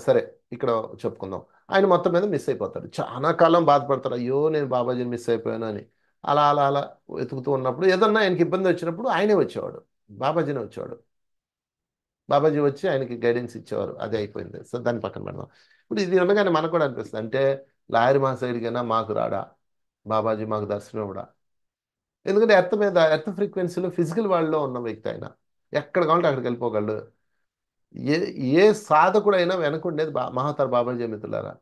సరే, ఇక్కడ చెప్పుకుందాం. ఆయన మొత్తం మీద మిస్ అయిపోతాడు. చాలా కాలం బాధపడతాడు. అయ్యో నేను బాబాజీని మిస్ అయిపోయాను అని. అలా అలా అలా వెతుకుతూ ఉన్నప్పుడు ఏదన్నా ఆయనకి ఇబ్బంది వచ్చినప్పుడు ఆయనే వచ్చేవాడు. బాబాజీనే వచ్చేవాడు. బాబాజీ వచ్చి ఆయనకి గైడెన్స్ ఇచ్చేవారు. అదే అయిపోయింది. సో దాన్ని పక్కన పెడదాం. ఇప్పుడు ఇది ఉండగానే మనకు కూడా అనిపిస్తుంది. అంటే లాయర్ మా సైడ్కైనా మాకు రాడా బాబాజీ, మాకు దర్శనం ఇవ్వడా? ఎందుకంటే ఎర్త్ మీద, ఎర్త్ ఫ్రీక్వెన్సీలో ఫిజికల్ వరల్డ్లో ఉన్న వ్యక్తి ఆయన. ఎక్కడ కావాలంటే అక్కడికి వెళ్ళిపోగలడు. ఏ ఏ సాధకుడైనా వెనకుండేది మహాతర్ బాబాజీ మిత్రులారా.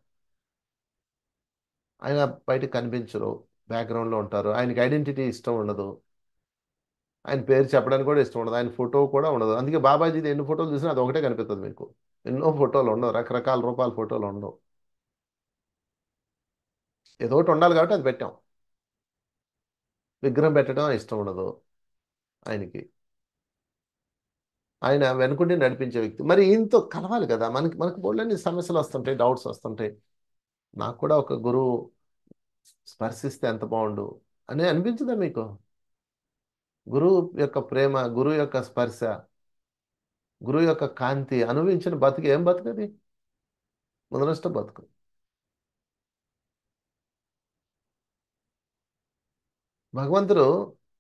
ఆయన బయటకు కనిపించరు, బ్యాక్గ్రౌండ్లో ఉంటారు. ఆయనకి ఐడెంటిటీ ఇష్టం ఉండదు. ఆయన పేరు చెప్పడానికి కూడా ఇష్టం ఉండదు. ఆయన ఫోటో కూడా ఉండదు. అందుకే బాబాజీది ఎన్ని ఫోటోలు చూసినా అది ఒకటే కనిపిస్తుంది మీకు. ఎన్నో ఫోటోలు ఉండవు, రకరకాల రూపాల ఫోటోలు ఉండవు. ఏదో ఒకటి ఉండాలి కాబట్టి అది పెట్టాం. విగ్రహం పెట్టడం ఇష్టం ఉండదు ఆయనకి. ఆయన వెనుకుండి నడిపించే వ్యక్తి. మరి ఈయనతో కలవాలి కదా. మనకి మనకు బోల్డన్ని సమస్యలు వస్తుంటాయి, డౌట్స్ వస్తుంటాయి. నాకు కూడా ఒక గురువు స్పర్శిస్తే ఎంత బాగుండు అని అనిపించదా మీకు? గురువు యొక్క ప్రేమ, గురువు యొక్క స్పర్శ, గురువు యొక్క కాంతి అనుభవించిన బతుకు ఏం బతుకది? ముదనష్ట బతుకు. భగవంతుడు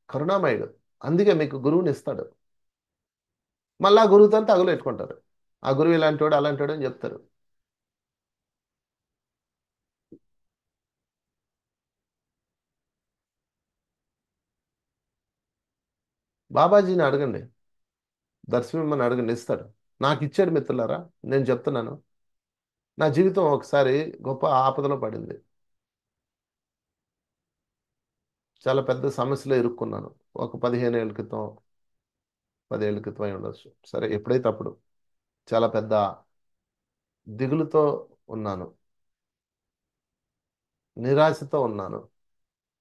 కరుణామయుడు. అందుకే మీకు గురువుని ఇస్తాడు. మళ్ళీ ఆ గురువుతో తగులు పెట్టుకుంటారు. ఆ గురువు ఇలాంటి వాడు అలాంటి వాడు అని చెప్తారు. బాబాజీని అడగండి, దర్శనమిమ్మని అడగండి, ఇస్తాడు. నాకు ఇచ్చాడు మిత్రులారా. నేను చెప్తున్నాను, నా జీవితం ఒకసారి గొప్ప ఆపదలో పడింది. చాలా పెద్ద సమస్యలో ఇరుక్కున్నాను. ఒక 15 ఏళ్ళ క్రితం, 10 ఏళ్ళ క్రితం అయి ఉండొచ్చు. సరే, ఎప్పుడైతే అప్పుడు చాలా పెద్ద దిగులుతో ఉన్నాను, నిరాశతో ఉన్నాను,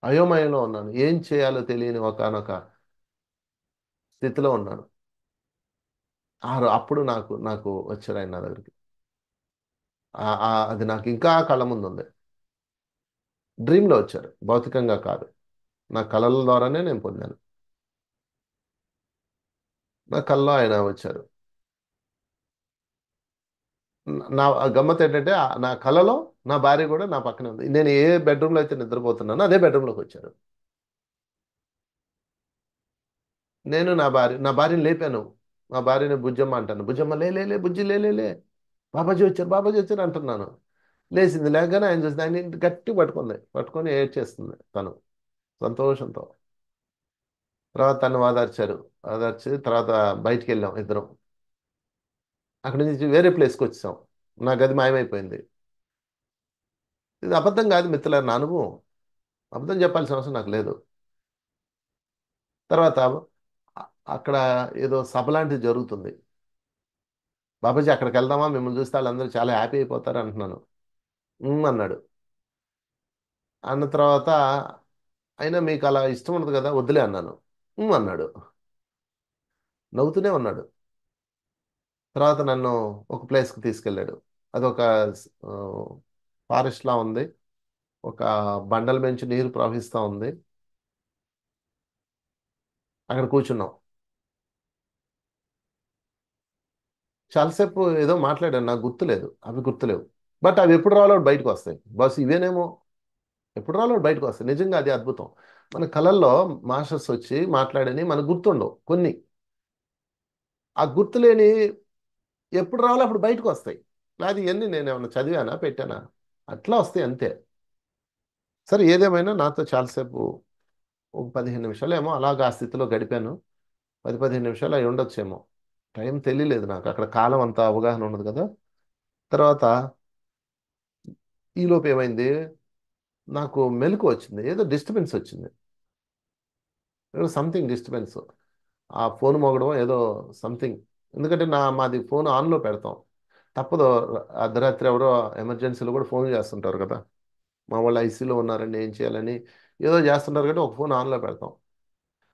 అయోమయంలో ఉన్నాను, ఏం చేయాలో తెలియని ఒకానొక స్థితిలో ఉన్నాను. అప్పుడు నాకు నాకు వచ్చారు ఆయన నా దగ్గరికి. అది నాకు ఇంకా కళ్ళ ముందు ఉంది. డ్రీమ్లో వచ్చారు, భౌతికంగా కాదు. నా కళల ద్వారానే నేను పొందాను. నా కల్లో ఆయన వచ్చారు. నా గమ్మత్ ఏంటంటే, నా కలలో నా భార్య కూడా నా పక్కనే ఉంది. నేను ఏ బెడ్రూమ్లో అయితే నిద్రపోతున్నానో అదే బెడ్రూమ్లోకి వచ్చారు. నేను నా భార్యని లేపాను. మా భార్యని బుజ్జమ్మ అంటాను. బుజ్జమ్మ, లే లే లే, బుజ్జి, లే లే లే, బాబాజీ వచ్చారు, బాబాజీ వచ్చారు అంటున్నాను. లేచింది. లేకగానే ఆయన చూసి ఆయన గట్టి పట్టుకుంది, పట్టుకొని ఏడ్చేస్తుంది తను సంతోషంతో. తర్వాత తను ఓదార్చారు. ఓదార్చి తర్వాత బయటికి వెళ్ళాం ఇద్దరం. అక్కడి నుంచి వేరే ప్లేస్కి వచ్చాం. నా గది మాయమైపోయింది. ఇది అబద్ధం కాదు మిత్రులారా, నా అనుభవం. అబద్ధం చెప్పాల్సిన అవసరం నాకు లేదు. తర్వాత అక్కడ ఏదో సభ లాంటిది జరుగుతుంది. బాబాజీ, అక్కడికి వెళ్దామా, మిమ్మల్ని చూస్తే వాళ్ళందరూ చాలా హ్యాపీ అయిపోతారు అంటున్నాను. అన్నాడు. అన్న తర్వాత, అయినా మీకు అలా ఇష్టం ఉండదు కదా, వద్దులే అన్నాను. అన్నాడు. నవ్వుతూనే ఉన్నాడు. తర్వాత నన్ను ఒక ప్లేస్కి తీసుకెళ్ళాడు. అదొక ఫారెస్ట్ లా ఉంది. ఒక బండల నుంచి నీరు ప్రవహిస్తూ ఉంది. అక్కడ కూర్చున్నాం. చాలాసేపు ఏదో మాట్లాడాను, నాకు గుర్తులేదు, అవి గుర్తులేవు. బట్ అవి ఎప్పుడు రావాలో అప్పుడు బయటకు వస్తాయి. బస్ ఇవేనేమో, ఎప్పుడు రావాలో అప్పుడు బయటకు వస్తాయి. నిజంగా అది అద్భుతం. మన కళల్లో మాస్టర్స్ వచ్చి మాట్లాడని మనకు గుర్తుండవు కొన్ని. ఆ గుర్తులేని ఎప్పుడు రావాలో అప్పుడు బయటకు వస్తాయి. అది ఇవన్నీ నేను ఏమన్నా చదివానా, పెట్టానా, అట్లా వస్తాయి అంతే. సరే, ఏదేమైనా నాతో చాలాసేపు, ఒక 15 నిమిషాలు ఏమో అలాగా ఆ స్థితిలో గడిపాను. 10-15 నిమిషాలు అయి ఉండొచ్చేమో. టైం తెలియలేదు నాకు, అక్కడ కాలం అంత అవగాహన ఉండదు కదా. తర్వాత ఈలోపు ఏమైంది, నాకు మెలకు వచ్చింది, ఏదో డిస్టర్బెన్స్ వచ్చింది. ఏదో సంథింగ్ డిస్టర్బెన్స్. ఆ ఫోన్ మోగడం ఏదో సంథింగ్. ఎందుకంటే మాది ఫోన్ ఆన్లో పెడతాం. తప్పదు. అర్ధరాత్రి ఎవరో ఎమర్జెన్సీలో కూడా ఫోన్ చేస్తుంటారు కదా. మా వాళ్ళు ఐసీలో ఉన్నారండి, ఏం చేయాలని ఏదో చేస్తుంటారు కాబట్టి ఒక ఫోన్ ఆన్లో పెడతాం.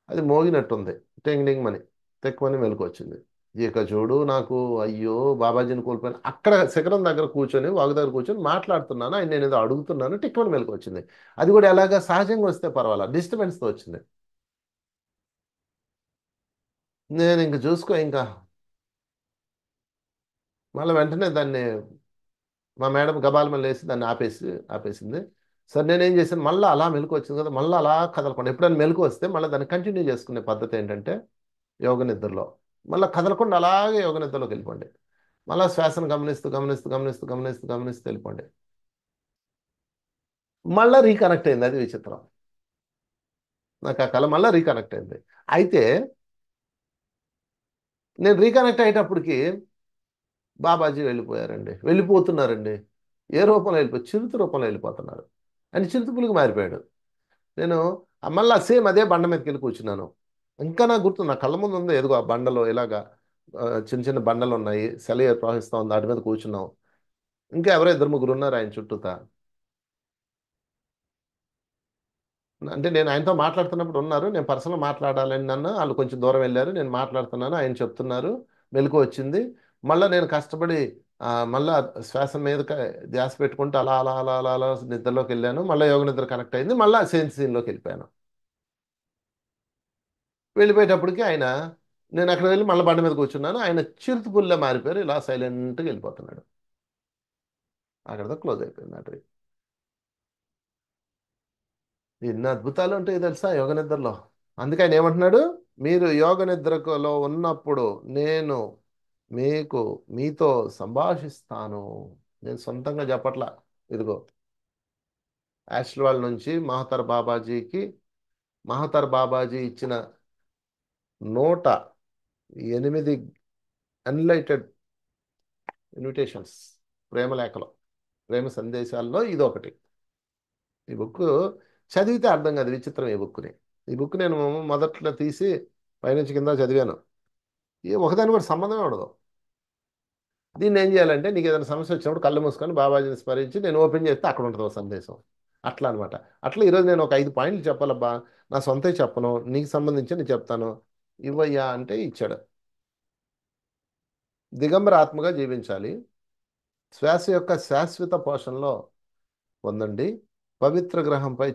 అది మోగినట్టుంది. టింగ్ టింగ్ మని తెక్కువని మెలకు వచ్చింది. ఇక చూడు, నాకు అయ్యో బాబాజీని కోల్పోయాను. అక్కడ శిఖరం దగ్గర కూర్చొని, వాగు దగ్గర కూర్చొని మాట్లాడుతున్నాను, ఆయన నేను ఏదో అడుగుతున్నాను, టిక్కువని మెలకు వచ్చింది. అది కూడా ఎలాగా సహజంగా వస్తే పర్వాలా, డిస్టర్బెన్స్తో వచ్చింది. నేను ఇంక చూసుకో ఇంకా, మళ్ళీ వెంటనే దాన్ని మా మేడం గబాలమని లేసి దాన్ని ఆపేసింది. సరే, నేనేం చేశాను, మళ్ళీ అలా మెలకు వచ్చింది కదా, మళ్ళీ అలా కదలకుండా, ఎప్పుడైనా మెలకు వస్తే మళ్ళీ దాన్ని కంటిన్యూ చేసుకునే పద్ధతి ఏంటంటే, యోగ నిద్రలో మళ్ళీ కదలకుండా అలాగే యోగ నిద్రలోకి వెళ్ళిపోండి. మళ్ళీ శ్వాసను గమనిస్తూ గమనిస్తూ గమనిస్తూ గమనిస్తూ గమనిస్తూ వెళ్ళిపోండి. మళ్ళీ రీకనెక్ట్ అయింది. అది విచిత్రం. నాకు ఆ కళ మళ్ళీ రీకనెక్ట్ అయింది. అయితే నేను రీకనెక్ట్ అయ్యేటప్పటికి బాబాజీ వెళ్ళిపోయారండి, వెళ్ళిపోతున్నారండి. ఏ రూపంలో చిరుత రూపంలో వెళ్ళిపోతున్నారు. అని చిరుతపులికి మారిపోయాడు. నేను మళ్ళా సేమ్ అదే బండ మీదకి వెళ్ళి కూర్చున్నాను. ఇంకా నాకు గుర్తు, నా కళ్ళ ముందు ఉంది, ఎదుగు ఆ బండలో ఇలాగా చిన్న చిన్న బండలు ఉన్నాయి, సెలయేరు ప్రవహిస్తూ ఉంది, వాటి మీద కూర్చున్నాం. ఇంకా ఎవరో ఇద్దరు ముగ్గురు ఉన్నారు ఆయన చుట్టూతా. అంటే నేను ఆయనతో మాట్లాడుతున్నప్పుడు ఉన్నారు, నేను పర్సనల్ మాట్లాడాలని నన్ను వాళ్ళు కొంచెం దూరం వెళ్ళారు, నేను మాట్లాడుతున్నాను, ఆయన చెప్తున్నారు. మెలకు వచ్చింది. మళ్ళీ నేను కష్టపడి మళ్ళా శ్వాస మీద ధ్యాస పెట్టుకుంటూ అలా అలా అలా అలా అలా నిద్రలోకి వెళ్ళాను. మళ్ళీ యోగ నిద్ర కనెక్ట్ అయింది. మళ్ళీ సేమ్ సీన్లోకి వెళ్ళిపోయాను. వెళ్ళిపోయేటప్పటికి ఆయన, నేను అక్కడ వెళ్ళి మళ్ళీ బండి మీద కూర్చున్నాను. ఆయన చిరుతపుల్లా మారిపోయారు, ఇలా సైలెంట్గా వెళ్ళిపోతున్నాడు. అక్కడతో క్లోజ్ అయిపోయింది ఆ ట్రిప్. ఎన్ని అద్భుతాలు ఉంటాయి తెలుసా యోగ నిద్రలో. అందుకే ఆయన ఏమంటున్నాడు, మీరు యోగ నిద్రలో ఉన్నప్పుడు నేను మీకు మీతో సంభాషిస్తాను. నేను సొంతంగా చెప్పట్లా. ఇదిగో ఆశీర్వాద్ నుంచి మహతర్ బాబాజీకి, మహతర్ బాబాజీ ఇచ్చిన 108 అన్లైటెడ్ ఇన్విటేషన్స్, ప్రేమ లేఖలు, ప్రేమ సందేశాల్లో ఇదొకటి. ఈ బుక్ చదివితే అర్థం కాదు, విచిత్రం ఈ బుక్ని. ఈ బుక్ నేను మొదట్లో తీసి పైనుంచి కింద చదివాను. ఒకదాని కూడా సంబంధమే ఉండదు. దీన్ని ఏం చేయాలంటే, నీకు ఏదైనా సమస్య వచ్చినప్పుడు కళ్ళు మూసుకొని బాబాజీని స్మరించి నేను ఓపెన్ చేస్తే అక్కడ ఉంటుంది ఒక సందేశం. అట్లా అనమాట. అట్లా ఈరోజు నేను ఒక 5 పాయింట్లు చెప్పాలబ్బా, నా సొంతవి చెప్పను, నీకు సంబంధించి నేను చెప్తాను, ఇవ్వయ్యా అంటే ఇచ్చాడు. దిగంబర ఆత్మగా జీవించాలి, శ్వాస యొక్క శాశ్వత పోషణలో పొందండి, పవిత్ర గ్రహంపై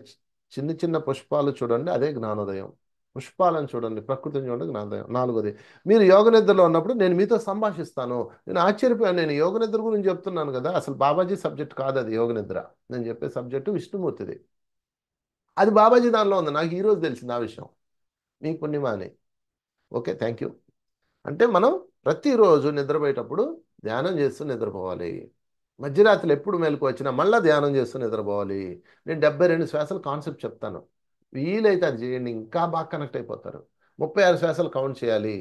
చిన్న చిన్న పుష్పాలు చూడండి, అదే జ్ఞానోదయం. పుష్పాలను చూడండి, ప్రకృతిని చూడండి, జ్ఞానోదయం. నాలుగోది, మీరు యోగ నిద్రలో ఉన్నప్పుడు నేను మీతో సంభాషిస్తాను. నేను ఆశ్చర్యపోయాను, నేను యోగ నిద్ర గురించి చెప్తున్నాను కదా, అసలు బాబాజీ సబ్జెక్ట్ కాదు అది యోగ నిద్ర. నేను చెప్పే సబ్జెక్టు విష్ణుమూర్తిది. అది బాబాజీ దానిలో ఉంది, నాకు ఈరోజు తెలిసింది ఆ విషయం. మీ పుణ్యమా అని. Okay, thank you. అంటే మనం ప్రతిరోజు నిద్రపోయేటప్పుడు ధ్యానం చేస్తూ నిద్రపోవాలి. మధ్యరాత్రి ఎప్పుడు మెలకు వచ్చినా మళ్ళీ ధ్యానం చేస్తూ నిద్రపోవాలి. నేను 72 శ్వాసలు కాన్సెప్ట్ చెప్తాను, వీలైతే అది చేయండి, ఇంకా బాగా కనెక్ట్ అయిపోతారు. 36 శ్వాసలు కౌంట్ చేయాలి.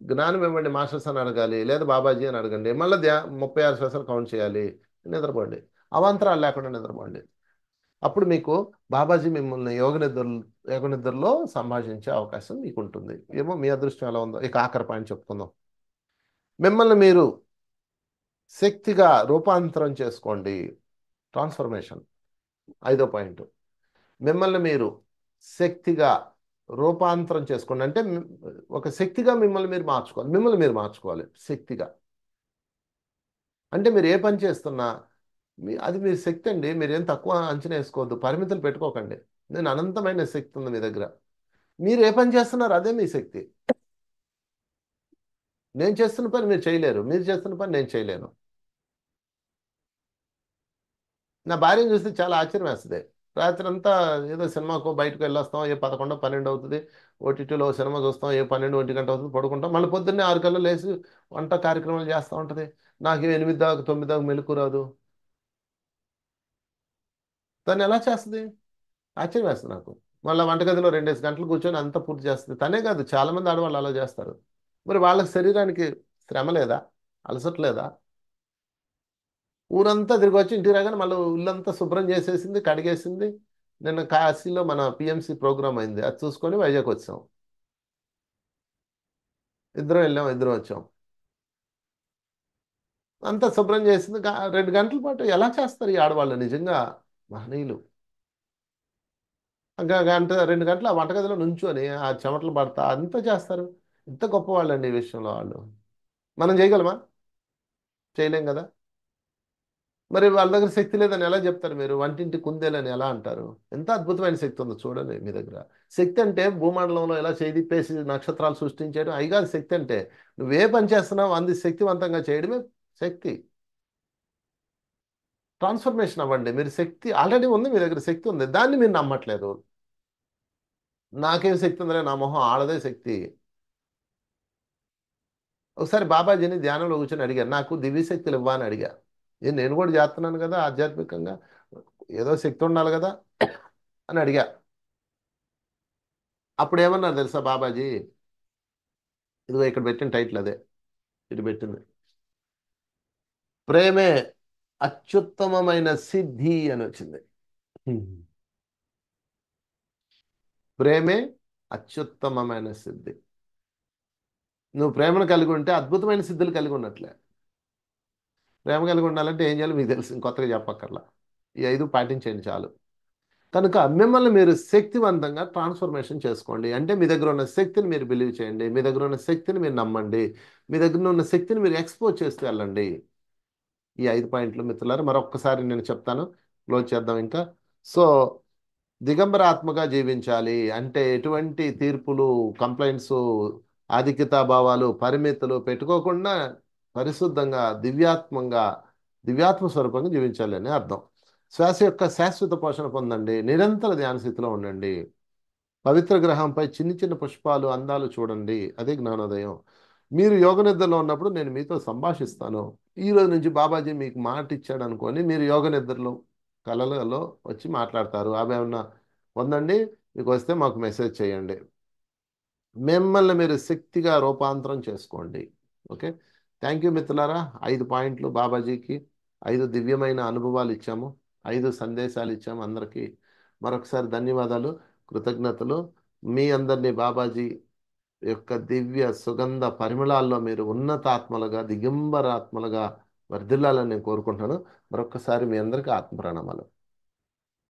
జ్ఞానం ఇవ్వండి మాస్టర్స్ అని అడగాలి, లేదా బాబాజీ అని అడగండి, మళ్ళీ 36 శ్వాసలు కౌంట్ చేయాలి, నిద్రపోండి. అవాంతరాలు లేకుండా నిద్రపోండి. అప్పుడు మీకు బాబాజీ మిమ్మల్ని యోగ నిద్రలో సంభాషించే అవకాశం మీకు ఉంటుంది. ఏమో మీ అదృష్టం ఎలా ఉందో. ఇక ఆఖరి పాయింట్ చెప్పుకుందాం. మిమ్మల్ని మీరు శక్తిగా రూపాంతరం చేసుకోండి, ట్రాన్స్ఫర్మేషన్. 5వ పాయింట్, మిమ్మల్ని మీరు శక్తిగా రూపాంతరం చేసుకోండి. అంటే ఒక శక్తిగా మిమ్మల్ని మీరు మార్చుకోవాలి, మిమ్మల్ని మీరు మార్చుకోవాలి శక్తిగా. అంటే మీరు ఏ పని చేస్తున్నా అది మీ శక్తి అండి, మీరేం తక్కువ అంచనా వేసుకోవద్దు, పరిమితులు పెట్టుకోకండి. నేను అనంతమైన శక్తి ఉంది మీ దగ్గర. మీరు ఏ పని చేస్తున్నారు అదే మీ శక్తి. నేను చేస్తున్న పని మీరు చేయలేరు, మీరు చేస్తున్న పని నేను చేయలేను. నా భార్యను చూస్తే చాలా ఆశ్చర్యం వేస్తుంది. రాత్రి అంతా ఏదో సినిమాకు బయటకు వెళ్ళొస్తాం, ఏ 11 12 అవుతుంది, ఓటీటీలో సినిమా చూస్తాం, ఏ 12 1 గంట అవుతుంది, పడుకుంటాం, మళ్ళీ పొద్దున్నే 6 కల్లా లేచి వంట కార్యక్రమాలు చేస్తూ ఉంటుంది. నాకు 8 దాకా 9 దాకా మెలకు రాదు. తను ఎలా చేస్తుంది? ఆశ్చర్యం వేస్తుంది నాకు. మళ్ళీ వంటగదిలో 2 గంటలు కూర్చొని అంతా పూర్తి చేస్తుంది. తనే కాదు, చాలా మంది ఆడవాళ్ళు అలా చేస్తారు. మరి వాళ్ళ శరీరానికి శ్రమ లేదా, అలసట లేదా? ఊరంతా తిరిగి వచ్చి ఇంటికి రాగానే మళ్ళీ ఇల్లంతా శుభ్రం చేసేసింది, కడిగేసింది. నిన్న కాశీలో మన పిఎంసి ప్రోగ్రామ్ అయింది, అది చూసుకొని వైజాగ్ వచ్చాం. ఇద్దరం వెళ్ళాం, ఇద్దరం వచ్చాం. అంతా శుభ్రం చేసింది. 2 గంటల పాటు ఎలా చేస్తారు ఈ ఆడవాళ్ళు, నిజంగా మహనీయులు. ఇంకా గంట 2 గంటలు ఆ వంటగదిలో నుంచొని ఆ చెమటలు పడతా అంతా చేస్తారు. ఇంత గొప్పవాళ్ళండి ఈ విషయంలో వాళ్ళు. మనం చేయగలమా? చేయలేం కదా. మరి వాళ్ళ దగ్గర శక్తి లేదని ఎలా చెప్తారు మీరు? వంటింటి కుందేలని ఎలా అంటారు? ఎంత అద్భుతమైన శక్తి ఉందో చూడండి మీ దగ్గర. శక్తి అంటే భూమండలంలో ఎలా చేదిప్పేసి నక్షత్రాలు సృష్టించడం అవి కాదు శక్తి అంటే. నువ్వే పని చేస్తున్నావు అంది శక్తివంతంగా చేయడమే శక్తి. ట్రాన్స్ఫర్మేషన్ అవ్వండి. మీరు శక్తి ఆల్రెడీ ఉంది, మీ దగ్గర శక్తి ఉంది, దాన్ని మీరు నమ్మట్లేదు. నాకేం శక్తి ఉందిలే, నా మొహం ఆడదే శక్తి. ఒకసారి బాబాజీని ధ్యానంలో కూర్చొని అడిగారు, నాకు దివ్యశక్తులు ఇవ్వా అని అడిగా. నేను కూడా చేస్తున్నాను కదా ఆధ్యాత్మికంగా, ఏదో శక్తి ఉండాలి కదా అని అడిగా. అప్పుడు ఏమన్నారు తెలుసా బాబాజీ? ఇదిగో ఇక్కడ పెట్టిన టైటిల్ అదే, ఇటు పెట్టింది, ప్రేమే అత్యుత్తమమైన సిద్ధి అని వచ్చింది. హ్మ్. ప్రేమే అత్యుత్తమమైన సిద్ధి. నువ్వు ప్రేమను కలిగి ఉంటే అద్భుతమైన సిద్ధులు కలిగి ఉన్నట్లే. ప్రేమ కలిగి ఉండాలంటే ఏం చేయాలో మీకు తెలుసు, కొత్తగా చెప్పక్కర్లా. ఈ 5 పాటించండి చాలు. కనుక మిమ్మల్ని మీరు శక్తివంతంగా ట్రాన్స్ఫర్మేషన్ చేసుకోండి. అంటే మీ దగ్గర ఉన్న శక్తిని మీరు బిలీవ్ చేయండి, మీ దగ్గర ఉన్న శక్తిని మీరు నమ్మండి, మీ దగ్గర ఉన్న శక్తిని మీరు ఎక్స్పోజ్ చేస్తూ వెళ్ళండి. ఈ 5 పాయింట్లు మిత్రులారా మరొక్కసారి నేను చెప్తాను, క్లోజ్ చేద్దాం ఇంకా. సో, దిగంబర ఆత్మగా జీవించాలి అంటే ఎటువంటి తీర్పులు, కంప్లైంట్స్, ఆధిక్యతా భావాలు, పరిమితులు పెట్టుకోకుండా పరిశుద్ధంగా, దివ్యాత్మంగా, దివ్యాత్మ స్వరూపంగా జీవించాలి అని అర్థం. శ్వాస యొక్క శాశ్వత పోషణ పొందండి, నిరంతర ధ్యాన స్థితిలో ఉండండి, పవిత్ర గ్రహంపై చిన్న చిన్న పుష్పాలు అందాలు చూడండి, అదే జ్ఞానోదయం. మీరు యోగ నిద్రలో ఉన్నప్పుడు నేను మీతో సంభాషిస్తాను. ఈ రోజు నుంచి బాబాజీ మీకు మాట ఇచ్చాడు అనుకొని మీరు యోగ నిద్రలో కలలో వచ్చి మాట్లాడతారు. అవి ఏమన్నా పొందండి, మీకు వస్తే మాకు మెసేజ్ చేయండి. మిమ్మల్ని మీరు శక్తిగా రూపాంతరం చేసుకోండి. ఓకే. థ్యాంక్ యూ మిత్రులారా. 5 పాయింట్లు బాబాజీకి, 5 దివ్యమైన అనుభవాలు ఇచ్చాము, 5 సందేశాలు ఇచ్చాము అందరికీ. మరొకసారి ధన్యవాదాలు, కృతజ్ఞతలు. మీ అందరినీ బాబాజీ యొక్క దివ్య సుగంధ పరిమళాల్లో మీరు ఉన్నతాత్మలుగా, దిగంబరాత్మలుగా వర్ధిల్లాలని నేను కోరుకుంటున్నాను. మరొకసారి మీ అందరికీ ఆత్మ ప్రణామాలు.